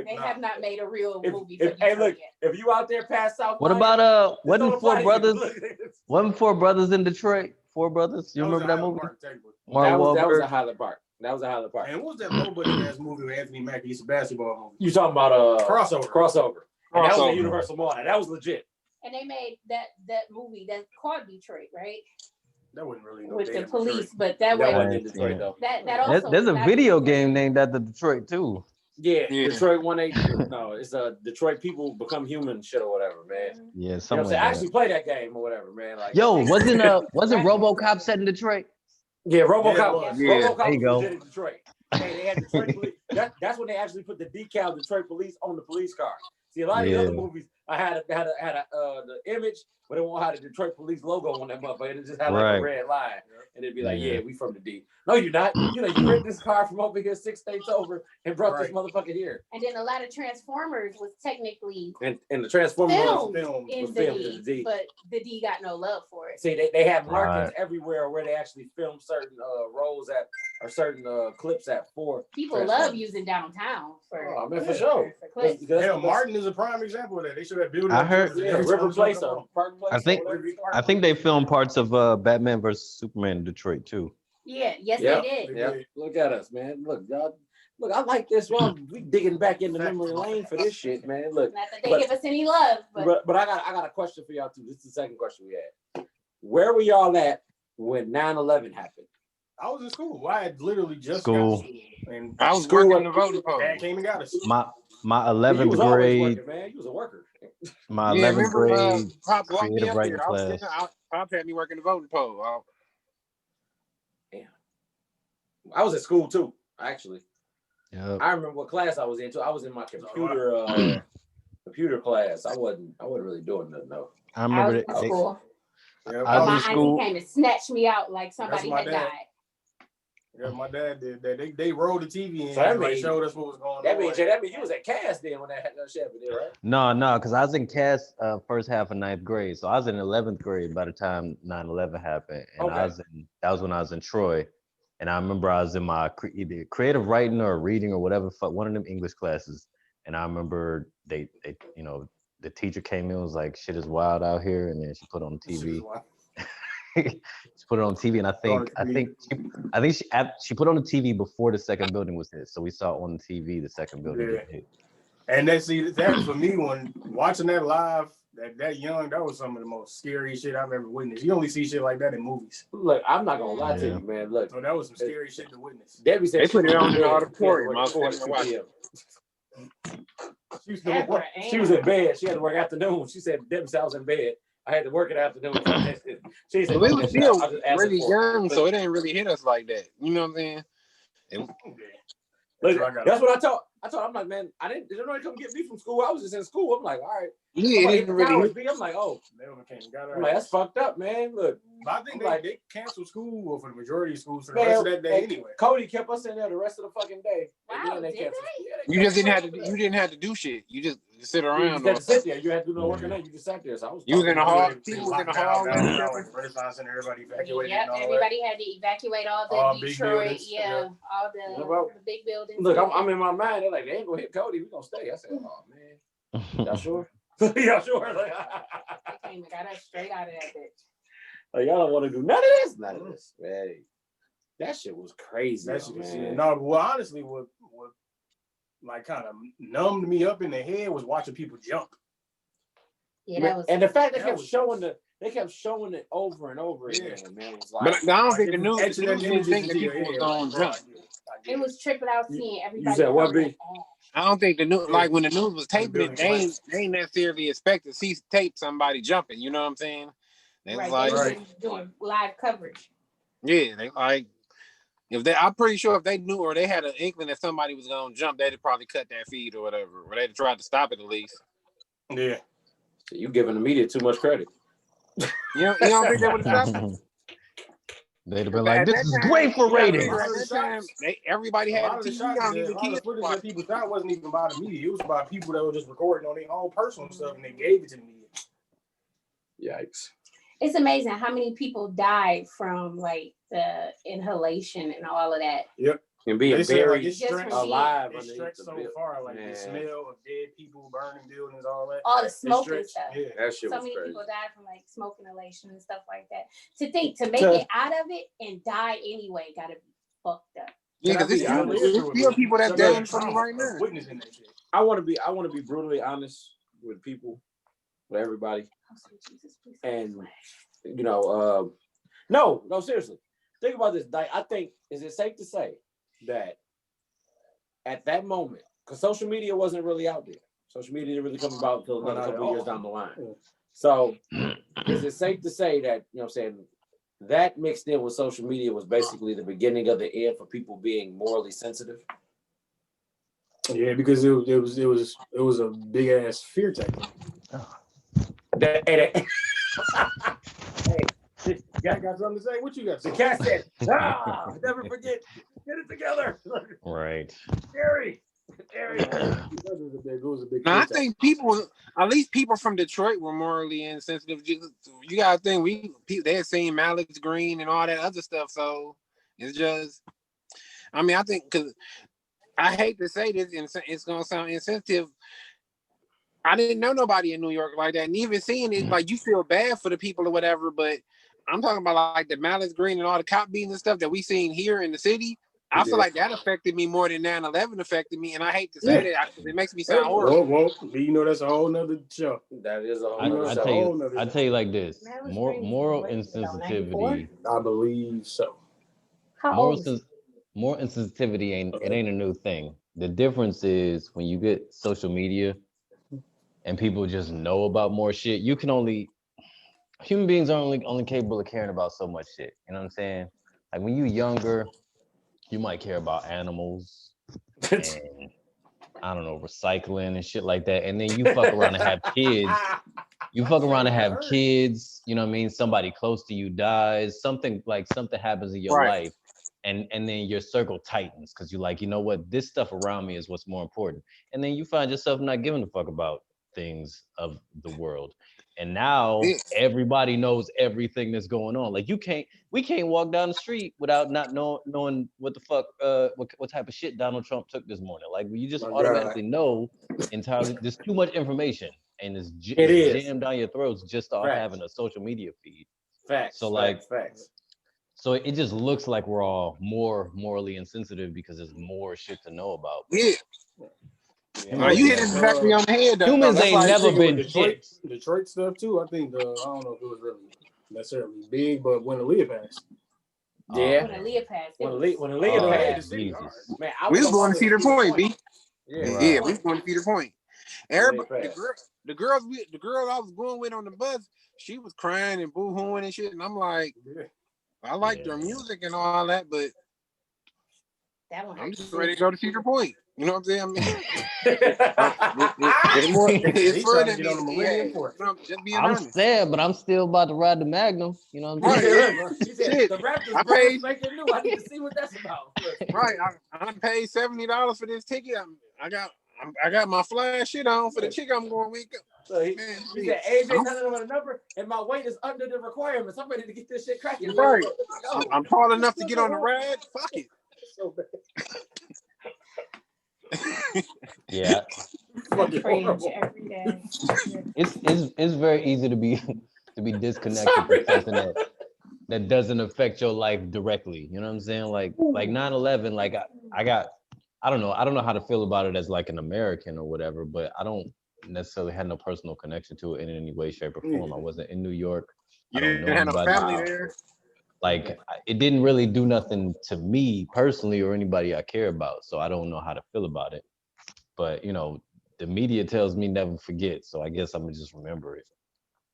They have not made a real movie. Hey, look, if you out there past South. What about wasn't 4 brothers? Wasn't 4 brothers in Detroit? 4 brothers. You remember that movie? That was a Highland Park. And what was that nobody ass movie with Anthony Mackie? It's a basketball movie. You talking about crossover? And that was a Universal Mall. That was legit. And they made that movie that's called Detroit, right? That wasn't really with the police, but that wasn't in Detroit though. That also there's a video game named after Detroit too. Yeah. Detroit 182. No, it's Detroit people become human shit or whatever, man. Yeah, something. I actually play that game or whatever, man. Like, wasn't RoboCop set in Detroit? Yeah, RoboCop. RoboCop there you go. Was in Detroit. They had Detroit police. That's when they actually put the decal Detroit police on the police car. See, a lot of these other movies, I had the image, but it won't have the Detroit police logo on that motherfucker. It just had like a red line, and it'd be like, "Yeah, we from the D." No, you're not. You rented this car from over here 6 states over and brought this motherfucker here. And then a lot of Transformers was technically and the Transformers filmed in the D, but the D got no love for it. See, they have markets everywhere where they actually film certain roles at or certain clips at for. People love using downtown for. Oh, man, for sure. Hell, Martin is a prime example of that. They should have built. I heard River Place. I think they filmed parts of Batman vs Superman in Detroit too. Yeah, they did. Yeah, look at us, man. Look, y'all. Look, I like this one. We digging back in the memory lane for this shit, man. Look, not that they give us any love, but I got a question for y'all too. This is the second question we had. Where were y'all at when 9/11 happened? I was in school. I had literally just School. got to school. And I was working the voting poll. Dad came and got us. My You 11th was always grade, working, man. You was a worker. my Yeah, 11th remember grade Pop walked me creative up writing there. I was class. sitting, Pop had me working the voting poll. I was at school too, actually. Yep. I remember what class I was in too. I was in my computer class. I wasn't really doing nothing though. I remember was in school. Yeah, I was My in auntie school. came and snatched me out like somebody my had dad. died. Yeah, my dad did that. They rolled the TV in So that and mean- showed us what was going That on. means you was at Cass then when that shit happened there, right? No, because I was in CAS first half of 9th grade. So I was in 11th grade by the time 9/11 happened. And Okay. that was when I was in Troy. And I remember I was in my either creative writing or reading or whatever, one of them English classes. And I remember they the teacher came in and was like, shit is wild out here. And then she put on TV. She put it on TV, and I think she put on the TV before the second building was hit. So we saw on the TV the second building get hit. And that for me, when watching that live, that young, that was some of the most scary shit I've ever witnessed. You only see shit like that in movies. Look, I'm not gonna lie to you, man. Look, So that was some scary shit to witness. Debbie said They put it on in the auditorium. auditorium. She was in bed. She had to work afternoon. She said Debbie said I was in bed. I had to work in the afternoon. She said, Well, we was still I just asked her really for it. young, so it ain't really hit us like that. You know what I'm saying? Look, that's what I told. I'm like, man, didn't nobody come get me from school. I was just in school. I'm like, all right. Yeah, it didn't really hit. I'm like, oh, I'm I'm like, that's fucked up, man. Look, but I think they canceled school for the majority of schools for the man, rest of that day anyway. Cody kept us in there the rest of the fucking day. Wow, and then did canceled. they? Yeah, they You just canceled. didn't have to do shit. You just sit You around. just had to sit there. You had to do no work and then you just sat there. So I was. You was in the hall. They People was in the locked hall. down Renaissance Center, everybody evacuated. Yep, and all everybody had to evacuate all the big Detroit, buildings, all the big buildings. Look, I'm in my mind. They're like, they ain't gonna hit Cody. We gonna stay. I said, oh man, y'all sure? Y'all sure? Like, They came and got us straight out of that bitch. like y'all don't want to do none of this. None of this. Hey, that shit was crazy. That shit was man. no, but honestly, what like kind of numbed me up in the head was watching people jump. Yeah, that was. And the fact they that kept was- showing it over and over again, man. It was like, But I don't think the news etching them didn't think that images people into was your gonna head. jump. It was tripping out seeing everybody. said what, coming B? back. I don't think the news, like when the news was taping it, they ain't necessarily expect to see tape somebody jumping. You know what I'm saying? They was Right, like, they were doing live coverage. yeah, they like. I'm pretty sure if they knew or they had an inkling that somebody was gonna jump, they'd have probably cut that feed or whatever, or they'd have tried to stop it at least. Yeah. so you giving the media too much credit. You don't think they would have stopped it? They'd have been like, this is great for ratings. At that time, everybody had a TV on, even kids. Footage that people shot wasn't even about the media. It was about people that were just recording on their own personal stuff and they gave it to the media. Yikes. It's amazing how many people died from like the inhalation and all of that. Yep. And being They said, buried it's stretched alive It underneath stretched the so building. far, like Man. the smell of dead people, burning buildings, all that. All the It smoke and stretched, stuff. yeah. That shit So was many crazy. people died from like smoke inhalation and stuff like that. To make it out of it and die anyway gotta be fucked up. Yeah, because there's still people that's dying from it right now. Witnessing that shit. I want to be brutally honest with people, with everybody. Oh, sweet Jesus, please. And you know, no, seriously. Think about this. Like, I think, is it safe to say that at that moment, because social media wasn't really out there. Social media didn't really come about until another couple of years down the line. So is it safe to say that, you know what I'm saying, that mixed in with social media was basically the beginning of the end for people being morally sensitive? Yeah, because it was a big ass fear tactic. Hey, Got something to say? What you got? the cat said, never forget, get it together. Right. Scary. It was a big Now I fear tactic. think people, at least people from Detroit, were morally insensitive. You gotta think they had seen Alex Green and all that other stuff, so it's just. I mean, I think because I hate to say this, and it's gonna sound insensitive. I didn't know nobody in New York like that, and even seeing it, like you feel bad for the people or whatever. But I'm talking about like the Alex Green and all the cop beatings and stuff that we seen here in the city. I feel like that affected me more than 9/11 affected me, and I hate to say that because it makes me sound horrible. Well, you know that's a whole nother show. That is a whole I tell you like this: moral insensitivity. I believe so. Moral insensitivity ain't a new thing. The difference is when you get social media and people just know about more shit. Human beings are only capable of caring about so much shit. You know what I'm saying? Like when you're younger, you might care about animals and I don't know, recycling and shit like that. And then you fuck around and have kids. You fuck around and have kids, you know what I mean? Somebody close to you dies, something happens in your life. And then your circle tightens because you're like, you know what, this stuff around me is what's more important. And then you find yourself not giving a fuck about things of the world. And now everybody knows everything that's going on. Like we can't walk down the street without not knowing what the fuck, what type of shit Donald Trump took this morning. Like you just automatically know entirely. There's too much information and it's jammed down your throats just off having a social media feed. Facts. So facts. So it just looks like we're all more morally insensitive because there's more shit to know about. Yeah. You hit it exactly on the head. Though. Humans ain't never been Detroit stuff too. I think I don't know if it was really necessarily big, but when Aaliyah passed. Yeah. When Aaliyah passed. When Aaliyah passed. Man, we was going to Cedar Point, B. Yeah, we was going to Cedar Point. Everybody, the girl I was going with on the bus, she was crying and boo-hooing and shit, and I'm like, I liked her music and all that, but I'm just ready to go to Cedar Point. You know what I'm saying? I mean, it's fun to get on the Millennium Force. I'm sad, but I'm still about to ride the Magnum. You know what I'm saying? Shit. The Raptors I paid making new. I need to see what that's about. Right, I paid $70 for this ticket. I got my flash shit on for the chick I'm going with. So he said, AJ not on a number, and my weight is under the requirements. I'm ready to get this shit cracking. Right. I'm tall enough to get on the ride. Fuck it. So bad. Yeah. Every day. It's very easy to be disconnected from something that doesn't affect your life directly. You know what I'm saying? Like 9/11, like I don't know how to feel about it as like an American or whatever, but I don't necessarily have no personal connection to it in any way, shape, or form. I wasn't in New York. You didn't have no family there. Like it didn't really do nothing to me personally or anybody I care about, so I don't know how to feel about it. But you know, the media tells me never forget, so I guess I'm gonna just remember it.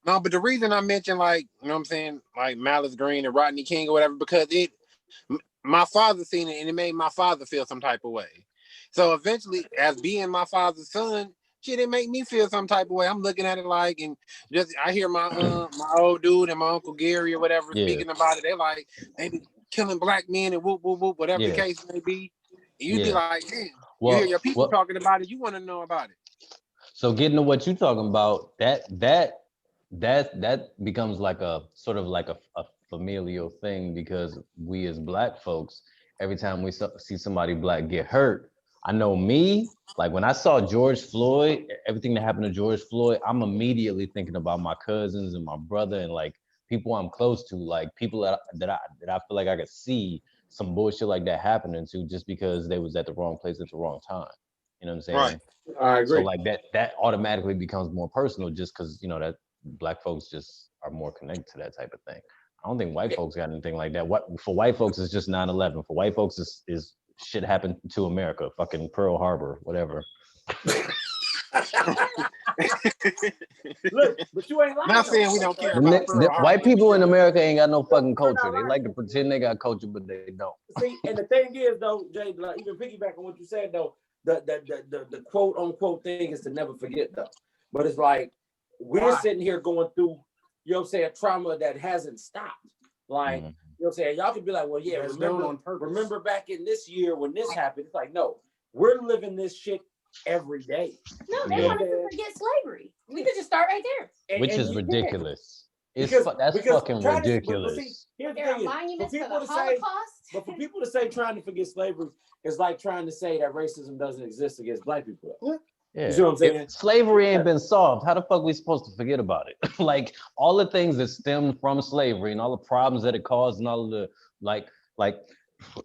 No, but the reason I mentioned like, you know what I'm saying, like Malice Green and Rodney King or whatever, because my father seen it and it made my father feel some type of way. So eventually, as being my father's son, shit, it make me feel some type of way. I'm looking at it like, and just I hear my old dude and my Uncle Gary or whatever speaking about it. They're like, they be killing black men and whoop, whoop, whoop, whatever the case may be. And you be like, damn, you hear your people talking about it, you want to know about it. So getting to what you're talking about, that becomes like a sort of like a familial thing, because we as black folks, every time we see somebody black get hurt, I know me, like when I saw George Floyd, everything that happened to George Floyd, I'm immediately thinking about my cousins and my brother and like people I'm close to, like people that I feel like I could see some bullshit like that happening to just because they was at the wrong place at the wrong time. You know what I'm saying? Right. I agree. So like that automatically becomes more personal just because, you know, that black folks just are more connected to that type of thing. I don't think white folks got anything like that. What for white folks is just 9/11. For white folks is shit happened to America, fucking Pearl Harbor, whatever. Look, but you ain't lying. Not saying we don't care about Pearl Harbor. White people in America ain't got no fucking culture. They like to pretend they got culture, but they don't. See, and the thing is though, Jay, like, even piggyback on what you said though, the quote unquote thing is to never forget though. But it's like we're sitting here going through, you know what I'm saying, trauma that hasn't stopped. Like, you know what I'm saying? Y'all could be like, well, yeah, remember back in this year when this happened. It's like, no, we're living this shit every day. No, they want us to forget slavery. We could just start right there. Which is ridiculous. That's fucking ridiculous. There are monuments for the Holocaust. But for people to say trying to forget slavery is like trying to say that racism doesn't exist against black people. Yeah. You see what I'm saying? If slavery ain't been solved, how the fuck we supposed to forget about it? Like all the things that stemmed from slavery and all the problems that it caused and all of the like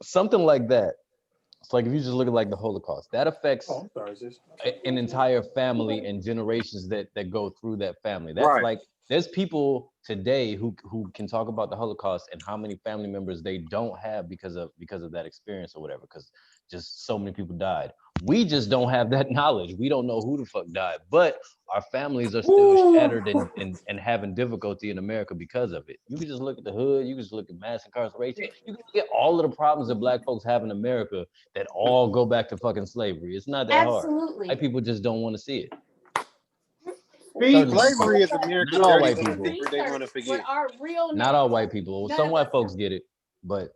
something like that It's like if you just look at like the Holocaust, that affects Oh, I'm sorry, sis. an entire family and generations that go through that family. That's Right. like there's people today who can talk about the Holocaust and how many family members they don't have because of that experience or whatever, because just so many people died. We just don't have that knowledge. We don't know who the fuck died, but our families are still shattered and having difficulty in America because of it. You can just look at the hood, you can just look at mass incarceration, you can get all of the problems that black folks have in America that all go back to fucking slavery. It's not that hard. Absolutely. White people just don't want to see it. Slavery is American Not all dirty white little people. secret they want to forget. What our real Not all white names people. None Some of white us folks know. get it, but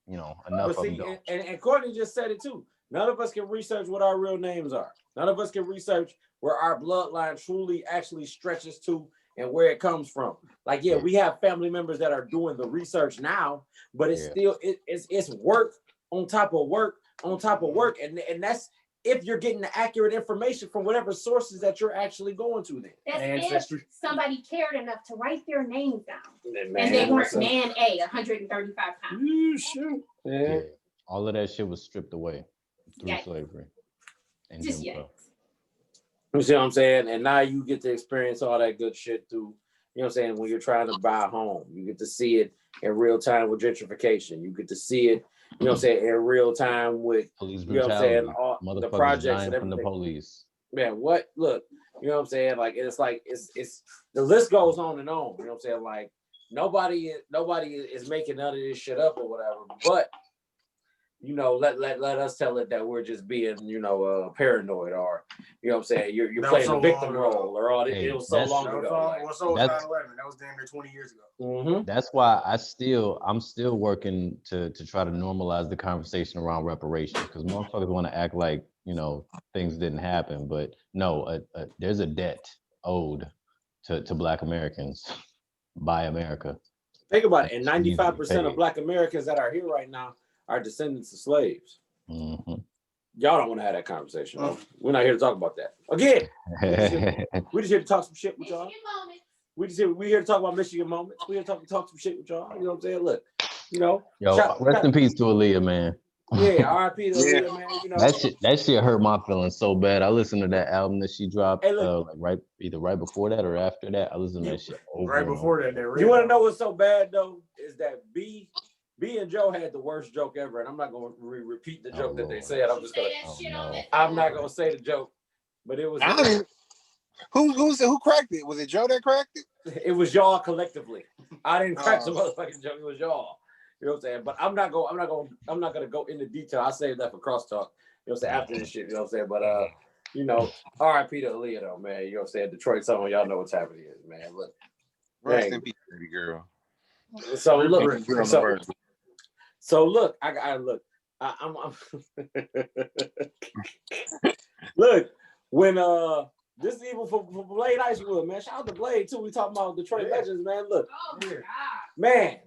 enough But of them see, don't. and Courtney just said it too. None of us can research what our real names are. None of us can research where our bloodline truly actually stretches to and where it comes from. Like, yeah, we have family members that are doing the research now, but it's still it's work on top of work on top of work, and that's if you're getting the accurate information from whatever sources that you're actually going to. Then That's if somebody cared enough to write their names down, and they man, weren't man A, 135 pounds. Sure. Yeah. All of that shit was stripped away through Yikes. slavery and Just Jim Crow. yikes. You see what I'm saying? And now you get to experience all that good shit through, you know what I'm saying, when you're trying to buy a home. You get to see it in real time with gentrification. You get to see it, you know what I'm saying, in real time with, Police you know what I'm saying, brutality. all the Motherfuckers projects dying and from the everything. police. Man, what? Look, you know what I'm saying? Like, it's the list goes on and on. You know what I'm saying? Like, nobody is making none of this shit up or whatever, but you know, let us tell it that we're just being, you know, paranoid, or you know what I'm saying, you're playing the victim role, or all it was so long ago. So was 9/11. That was damn near 20 years ago. Mm-hmm. That's why I'm still working to try to normalize the conversation around reparations, because motherfuckers want to act like, you know, things didn't happen, but no, there's a debt owed to Black Americans by America. Think about it, and 95% of Black Americans that are here right now are descendants of slaves. Mm-hmm. Y'all don't want to have that conversation. Right? We're not here to talk about that. Again, we just here to talk some shit with y'all. We here to talk about Michigan moments. We here to talk some shit with y'all. You know what I'm saying? Look, you know. Rest in peace to Aaliyah, man. Yeah, R.I.P. to Aaliyah, man. You know. That shit hurt my feelings so bad. I listened to that album that she dropped either right before that or after that. I listened to that shit over right before that. You want to know what's so bad though? Is that B and Joe had the worst joke ever, and I'm not going to repeat the joke that they said. I'm just going to. I'm not going to say the joke, but it was. Who cracked it? Was it Joe that cracked it? It was y'all collectively. I didn't crack the motherfucking joke. It was y'all. You know what I'm saying? But I'm not gonna go into detail. I saved that for crosstalk. You know what I'm saying? After this shit. You know what I'm saying? But you know, R.I.P. to Aaliyah though, man. You know what I'm saying? Detroit summer, y'all know what's happening here, man. Look. Rest in peace, baby girl. So look. So look, I'm look, when this is even for Blade Icewood, man. Shout out to Blade too. We talking about Detroit legends, man. Look, man,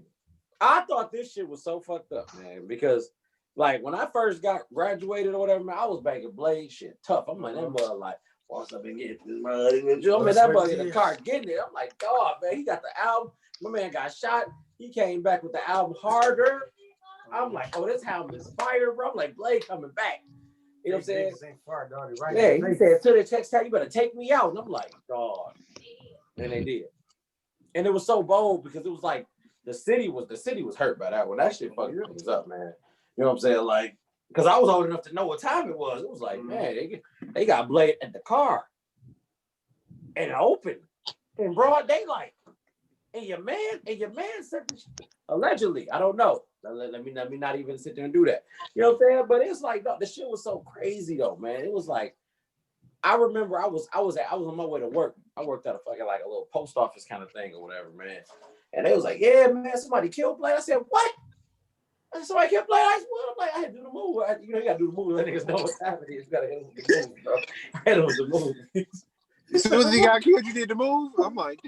I thought this shit was so fucked up, man, because like when I first got graduated or whatever, man, I was banging Blade shit tough. I'm like, that mother like, once I've been getting this mother, I mean, that mother in the car getting it. I'm like, God, man, he got the album. My man got shot. He came back with the album Harder. I'm like, oh, this album is fire, bro. I'm like, Blade coming back. You know what I'm saying? Yeah, he said, to the text, you better take me out. And I'm like, God. And they did. And it was so bold because it was like the city was hurt by that one. That shit fucked things up, man. You know what I'm saying? Like, because I was old enough to know what time it was. It was like, man, they got Blade at the car. And open. In broad daylight. And your man said this allegedly. I don't know. Let me not even sit there and do that. You know what I'm saying? But it's like, no, the shit was so crazy though, man. It was like, I remember I was on my way to work. I worked at a fucking like a little post office kind of thing or whatever, man. And they was like, yeah, man, somebody killed Blade. I said, what? I said, somebody killed Blade. I'm like, I had to do the move. You know, you gotta do the move. Let niggas know what's happening. You gotta hit them with the move, bro. Hit them with the move. As soon as he got killed, you did the move. I'm like,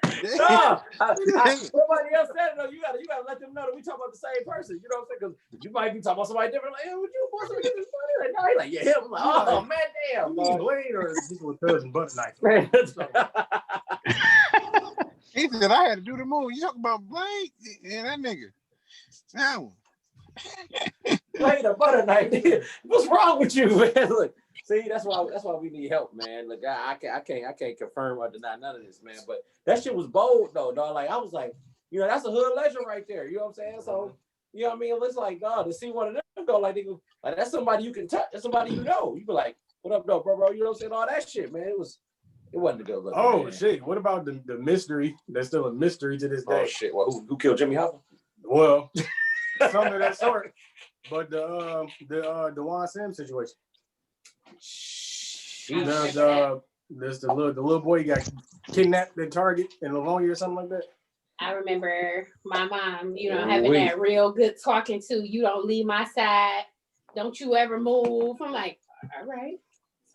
no, somebody else said it though. You gotta let them know that we talking about the same person. You know what I'm saying? Because you might be talking about somebody different. Like, hey, would you want somebody this money? Like, no, he's like, yeah, him. I'm like, oh man, damn. Blade or people with cousin butter knife. He said I had to do the move. You talking about Blade? Yeah, that nigga. That one. ain't a butter knife. What's wrong with you, man? Look, see, that's why we need help, man. Look, I can't confirm or deny none of this, man. But that shit was bold though, dog. Like I was like, that's a hood legend right there. You know what I'm saying? So, you know what I mean? It's like, dog, to see one of them go like that's somebody you can touch. That's somebody you know. You be like, what up, though, bro? You know what I'm saying? All that shit, man. It wasn't a good look. Oh man. shit! What about the mystery? That's still a mystery to this day. Oh shit! Well, who killed Jimmy Hoffa? Well, something of that sort. But the Juan Sims situation. The little boy got kidnapped at Target in Livonia or something like that. I remember my mom, having that real good talking to. You don't leave my side. Don't you ever move. I'm like, all right,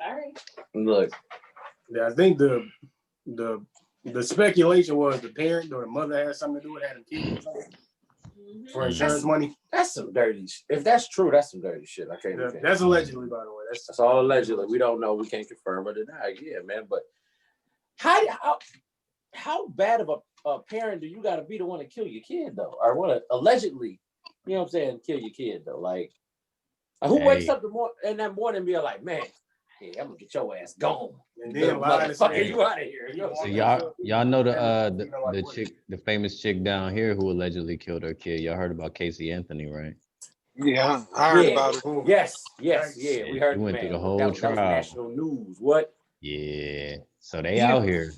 sorry. Look, yeah, I think the speculation was the parent or the mother had something to do with having kids or something for insurance money. That's some dirty. If that's true, that's some dirty shit. I can't. That's allegedly, by the way. That's all allegedly. We don't know. We can't confirm or deny. Yeah, man. But how bad of a parent do you got to be to want to kill your kid though, or want to allegedly, kill your kid though? Like who wakes up in that morning and be like, man, hey, I'm gonna get your ass gone. And then motherfucker, you out of here. So y'all know the chick, the famous chick down here who allegedly killed her kid. Y'all heard about Casey Anthony, right? Yeah, I heard about it. Yes, we heard. He went through the whole trial. That was national news. What? Yeah. So they out here.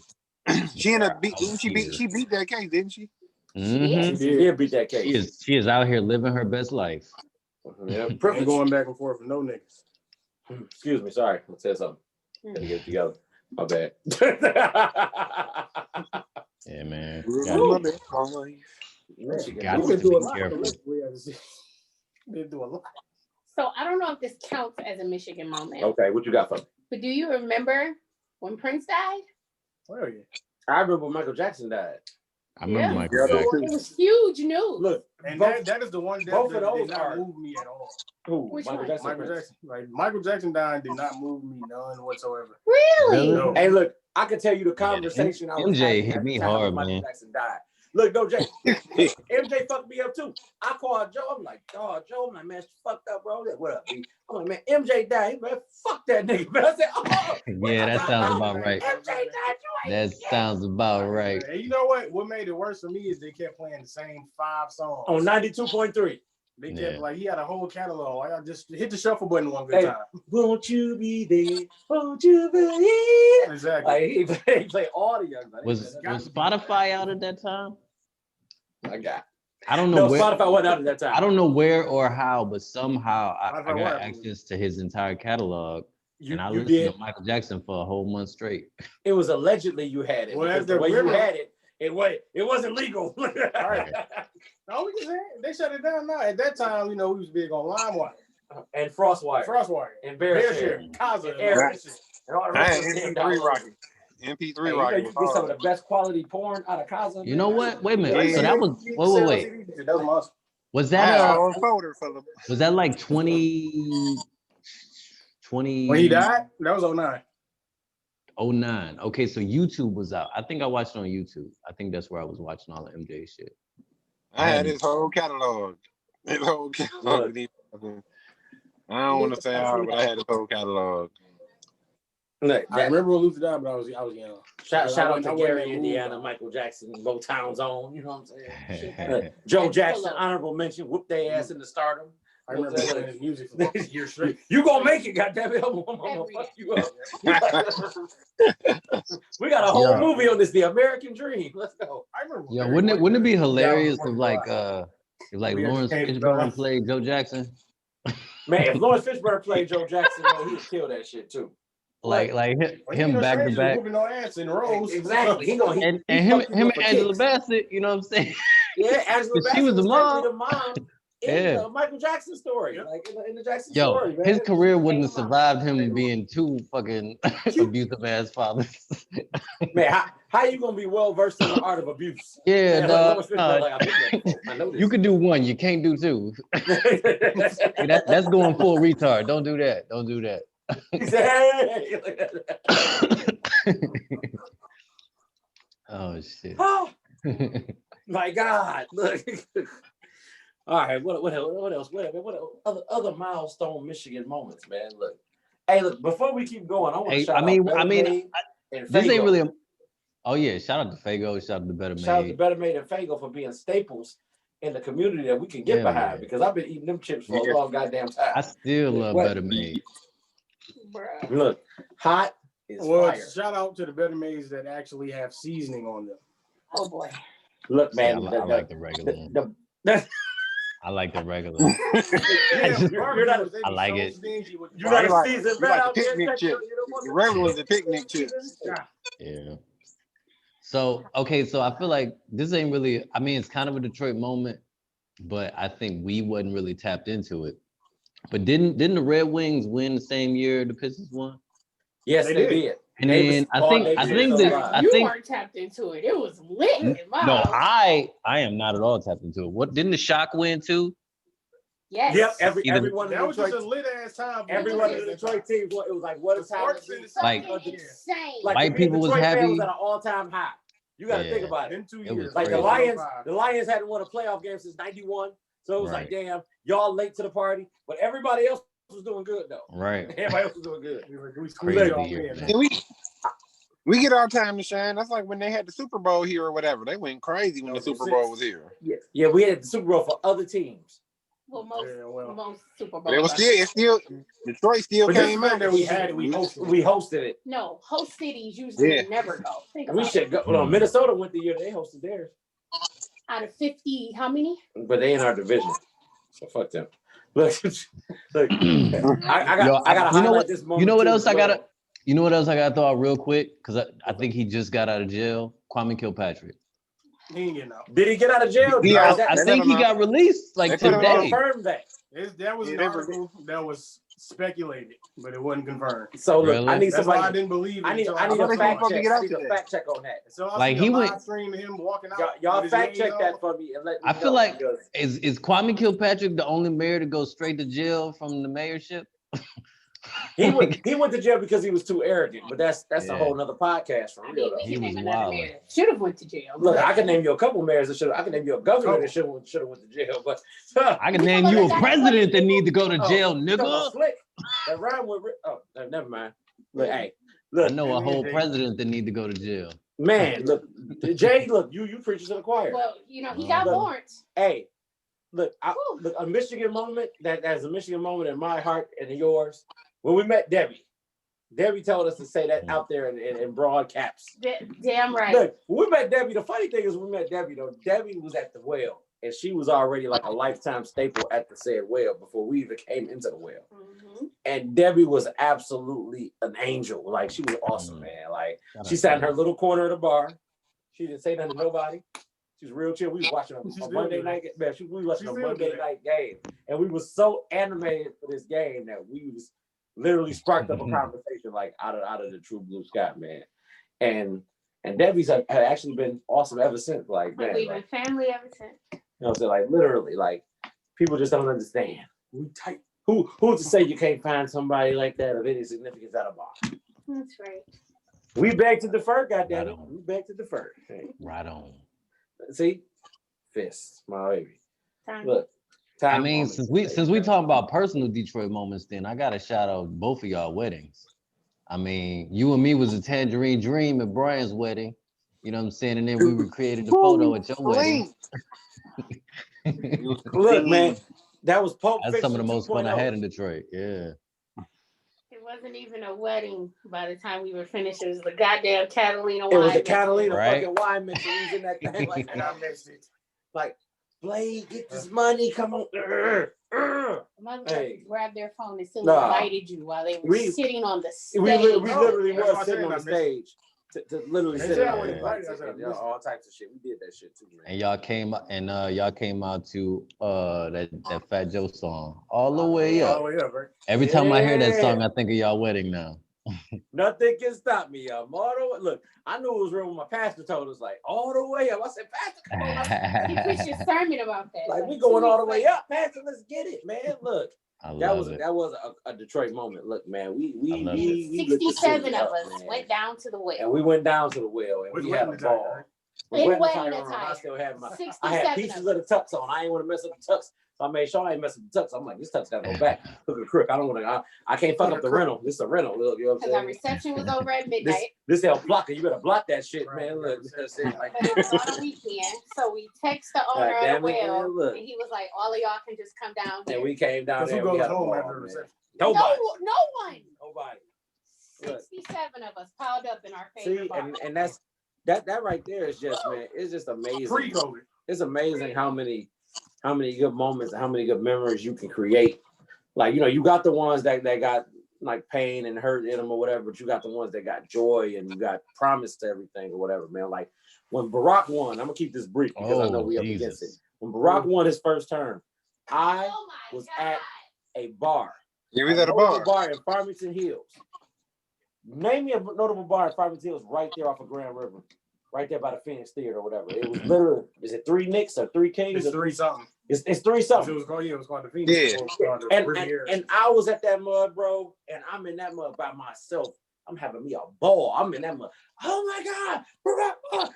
She ended up she beat that case, didn't she? Mm-hmm. She did beat that case. She is out here living her best life. Yeah, going back and forth with no niggas. Excuse me, sorry. I said something. Gotta get it together. My bad. Yeah, man. Got to be careful. Been through a lot. So I don't know if this counts as a Michigan moment. Okay, what you got for me? But do you remember when Prince died? Oh yeah. I remember when Michael Jackson died. I remember Michael Jackson. It was huge news. Look, and that is the one that did not move me at all. Who? Michael Jackson. Like Michael Jackson dying did not move me none whatsoever. Really? No. Hey, look, I can tell you the conversation. MJ hit me hard, man. Michael Jackson died. Look, no, Jay. MJ fucked me up too. I called Joe. I'm like, oh, Joe, I'm like, man, fucked up, bro. Like, what up, B? I'm like, man, MJ died. Man, fuck that nigga. Man, I said, oh, yeah, that sounds about right. MJ died. That sounds about right. And you know what? What made it worse for me is they kept playing the same 5 songs on 92.3. They kept like he had a whole catalog. I just hit the shuffle button one good time. Won't you be there? Won't you believe? Exactly. Like, he played all the young. Was Spotify out at that time? I don't No, know where. Spotify wasn't out at that time. I don't know where or how, but somehow I got access to his entire catalog. And I listened to Michael Jackson for a whole month straight. It was allegedly you had it. Well, that's the way you had it. It wasn't legal. All right. No, we just they shut it down now. At that time, we was big on LimeWire and Frostwire, and BearShare, Kaza, and all the rest of MP3 rocket. MP3 rocket. You get some of the best quality porn out of Kaza. You know what? Wait a minute. So that was wait. That was awesome. Was that was that like 20? When he died? That was 09. 09. Okay, so YouTube was out. I think I watched it on YouTube. I think that's where I was watching all the MJ shit. I had his whole catalog. I don't want to say how, but I had his whole catalog. I remember when Luther died, but I was young. Shout out to Gary, Indiana, Michael Jackson, Motown's own. You know what I'm saying? Joe Jackson, honorable mention. Whoop their ass in the stardom. I remember his music for years straight. You gonna make it, goddammit. I'm gonna fuck you up. We got a whole movie on this, The American Dream. Let's go. I remember. Yeah, wouldn't it be hilarious if Lawrence Fishburne played Joe Jackson? Man, if Lawrence Fishburne played Joe Jackson, he would kill that shit too. Like him back to back. No ass in rows. Exactly. And him and Angela Bassett, you know what I'm saying? Yeah, Angela Bassett. She was the mom. In the Michael Jackson story, like in the Jackson story, man. His career wouldn't have survived him being 2 fucking abusive ass fathers. Man, how you gonna be well versed in the art of abuse? Yeah, man, you could do 1, you can't do 2. That's going full retard. Don't do that. Don't do that. Oh shit. Oh, my God, look. All right, what else? What other milestone Michigan moments, man? Look, before we keep going, I want to shout out Better Made and Fago. This ain't really oh yeah, shout out to Fago, shout out to Better Made. Shout out to Better Made and Fago for being staples in the community that we can get behind, man. Because I've been eating them chips for a long goddamn time. I still love Better Made. Look, hot is fire. Shout out to the Better Maids that actually have seasoning on them. Oh boy. Look, man, I like the regular one. I like the regular. I like it. You got a season like picnic chip. The regular was the picnic chip. Yeah. So okay, so I feel like this ain't really. I mean, it's kind of a Detroit moment, but I think we wasn't really tapped into it. But didn't the Red Wings win the same year the Pistons won? Yes, they did. And then I think you weren't tapped into it. It was lit. No, I am not at all tapped into it. What didn't the Shock win too? Yes. Yep. Everyone that in was Detroit, just a lit ass time. Everyone in the Detroit team. It was like what a time. Like insane. Like white people was happy. Was at an all-time high. You got to think about it. In 2 years, like the Lions hadn't won a playoff game since '91. So it was like, damn, y'all late to the party. But everybody else was doing good though. Right. Everybody else was doing good. We get our time to shine. That's like when they had the Super Bowl here or whatever. They went crazy when the Super Bowl was here. Yeah, we had the Super Bowl for other teams. Well, most Super Bowls. But it still Detroit still came out. That we hosted it. No, host cities usually never go. We should go. Well, Minnesota went the year they hosted theirs. Out of 50, how many? But they in our division, so fuck them. Look, I gotta highlight this moment. You know what else I gotta throw out real quick? Because I think he just got out of jail. Kwame Kilpatrick. He ain't getting out. Did he get out of jail? Yeah, I think he got released like today. Confirmed that. That was an article that was speculated, but it wasn't confirmed. So look, I need somebody. I didn't believe it. I need a fact check. I need a fact check on that. So like he went. Stream him walking out. Y'all fact check that for me and let me I feel like is Kwame Kilpatrick the only mayor to go straight to jail from the mayorship? He went to jail because he was too arrogant, but that's a whole nother podcast for real. He was wild. Should have went to jail. Look, I can name you a couple mayors that should. I can name you a governor that should have went to jail, but I can name you a president that need to go to jail, nigga. That rhyme with never mind. Look, hey, look, I know a whole president that need to go to jail. Man, look, Jay, look, you preachers to the choir. Well, he got warrants. Hey, look, a Michigan moment that's a Michigan moment in my heart and in yours. When we met Debbie told us to say that out there in broad caps. Damn right. Look, when we met Debbie, the funny thing is we met Debbie, though. Debbie was at the well, and she was already like a lifetime staple at the said well before we even came into the well. Mm-hmm. And Debbie was absolutely an angel. Like, she was awesome, man. Like, she sat in her little corner of the bar. She didn't say nothing to nobody. She was real chill. We was watching a Monday night game. Man, we was watching a Monday night game. And we were so animated for this game that we was literally sparked up a conversation like out of the true blue sky, man. And Debbie's had actually been awesome ever since. Like, man, we've been family ever since. You know what I'm saying? Like, literally, like, people just don't understand. We tight. Who's to say you can't find somebody like that of any significance at a bar? That's right. We beg to defer, goddammit. Right, we beg to defer. Hey. Right on. See? Fists, my baby. Time. Look. I mean, since we talking about personal Detroit moments, then I gotta shout out both of y'all weddings. I mean, you and me was a tangerine dream at Brian's wedding. You know what I'm saying? And then we recreated the photo at your wedding. Look, man, that was Pulp That's some of the most fun I had in Detroit. Yeah. It wasn't even a wedding by the time we were finished. It was the goddamn Catalina wine. It was a Catalina fucking wine mix. We was in that thing like, and I missed it. Like, Blade, get this money, come on. Mother grabbed their phone and still invited you while they were sitting on the stage. We literally was sitting on the stage to literally sit on all types of shit. We did that shit too, man. And y'all came out to that Fat Joe song, All the Way Up. All the way up, right? Every time I hear that song, I think of y'all wedding now. Nothing can stop me, y'all. Look, I knew it was real when my pastor told us, like, all the way up. I said, Pastor, come on. He preached a sermon about that. Like, we going all the way up, Pastor. Let's get it, man. Look, that was a Detroit moment. Look, man, we 67 of us went down to the well, and we went down to the well, and we had a ball. Was In wedding wedding attire on. I attire. still had my. 67 I had pieces of the tux on. I ain't want to mess up the tux. So I made sure I ain't mess up the tux. I'm like, this tux gotta go back. Look at the crook. I don't want to. I can't fuck up the rental. This is a rental. You know what I'm Because our saying? reception was over at midnight. This hell blocker. You better block that shit, Right, man. Look, that's it. Like, But it was on a weekend. So we text the owner God of damn the it, man, well. look. And he was like, all of y'all can just come down here. and we came down Because there. who We goes had a home ball, after the man. reception? Nobody. No one. Nobody. Look. 67 of us piled up in our favorite See, bar. and that's that right there is just, man, it's just amazing. Pre-COVID. It's amazing how many good moments and how many good memories you can create. Like, you know, you got the ones that got like pain and hurt in them or whatever, but you got the ones that got joy and you got promise to everything or whatever, man. Like when Barack won, I'm gonna keep this brief because I know we up against it. When Barack won his first term, I was at a bar. You was at a bar. In Farmington Hills. Name me a notable bar in Farmington Hills right there off of Grand River. Right there by the Phoenix Theater or whatever. It was literally, is it 3 Knicks or 3 Kings? It's 3 something. It's 3 something. It was called the Phoenix. Yeah. And I was at that mud, bro, and I'm in that mud by myself. I'm having me a ball. I'm in that mud. Oh my God.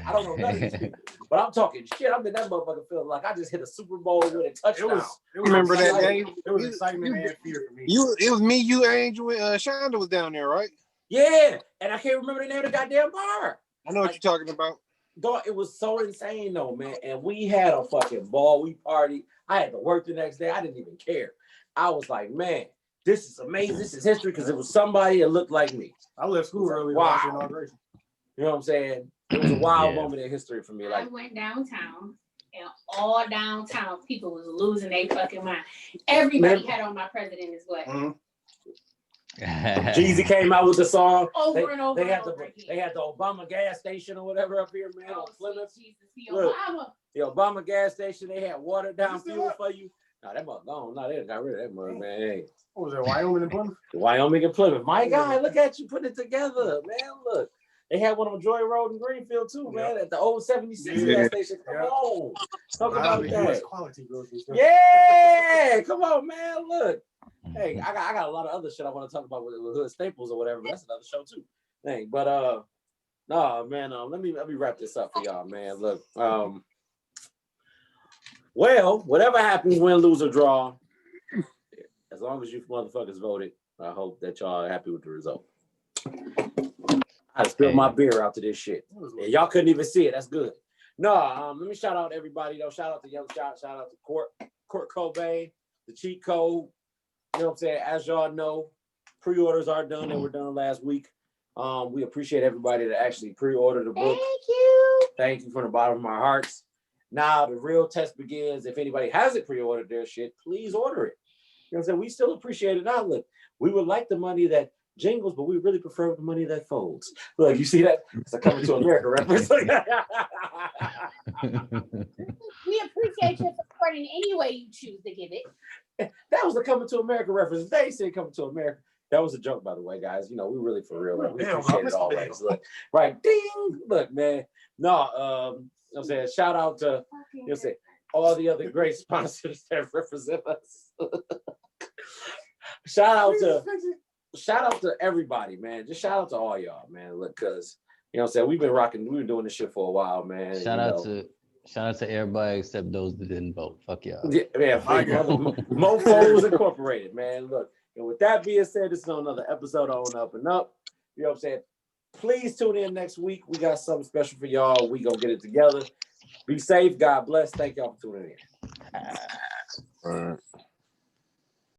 I don't know none of these people, but I'm talking shit. I'm in that motherfucker feeling like I just hit a Super Bowl with a touchdown. It was Remember that day? It was excitement and fear for me. It was me, you, Angel, and Shonda was down there, right? Yeah, and I can't remember the name of the goddamn bar. I know what you're talking about. Dog, it was so insane though, man. And we had a fucking ball. We partied. I had to work the next day. I didn't even care. I was like, man, this is amazing. This is history because it was somebody that looked like me. I left school early to Wow. watch the inauguration. You know what I'm saying? It was a wild moment in history for me. I Like, went downtown, and all downtown people was losing their fucking mind. Everybody had on my president is what. Mm-hmm. Jeezy came out with the song. Over and over They had and over they had the Obama gas station or whateger up here, man, on Plymouth. Jesus, Look. Obama. The Obama gas station, they had watered down fuel for you. No, that mug gone. No, they got rid of that mug, man. Hey. What was that, Wyoming and Plymouth? Wyoming and Plymouth. My guy, look at you putting it together, man. Look. They had one on Joy Road in Greenfield too, man, at the old 76 gas station. Come on. Talk about that. Quality grocery stuff. Yeah, come on, man. Look. Hey, I got a lot of other shit I want to talk about with Hood Staples or whatever. But that's another show too. Hey, but no, man. Let me wrap this up for y'all, man. Look, well, whatever happens, win, lose, or draw, as long as you motherfuckers voted, I hope that y'all are happy with the result. I spilled my beer out to this shit. And y'all couldn't even see it. That's good. No, let me shout out everybody though. Shout out to Young Shot. Shout out to Kurt Cobain, the cheat code. You know what I'm saying? As y'all know, pre-orders are done. They were done last week. We appreciate everybody that actually pre-ordered the book. Thank you. Thank you from the bottom of our hearts. Now the real test begins. If anybody hasn't pre-ordered their shit, please order it. You know what I'm saying? We still appreciate it. Now look, we would like the money that jingles, but we really prefer the money that folds. Look, you see that? It's a Coming to America reference. We appreciate your support in any way you choose to give it. That was the Coming to America reference. They said Coming to America. That was a joke, by the way, guys. You know, we really for real. Like, we appreciate it always. Look, right, ding. Look, man. No, you know what I'm saying? Shout out to, you know what I'm saying, all the other great sponsors that represent us. Shout out to everybody, man. Just shout out to all y'all, man. Look, cause you know what I'm saying, we've been doing this shit for a while, man. Shout out to everybody except those that didn't vote. Fuck y'all. Yeah, Mofos Incorporated, man. Look, and with that being said, this is another episode on Up and Up. You know what I'm saying? Please tune in next week. We got something special for y'all. We gonna get it together. Be safe. God bless. Thank y'all for tuning in. All right.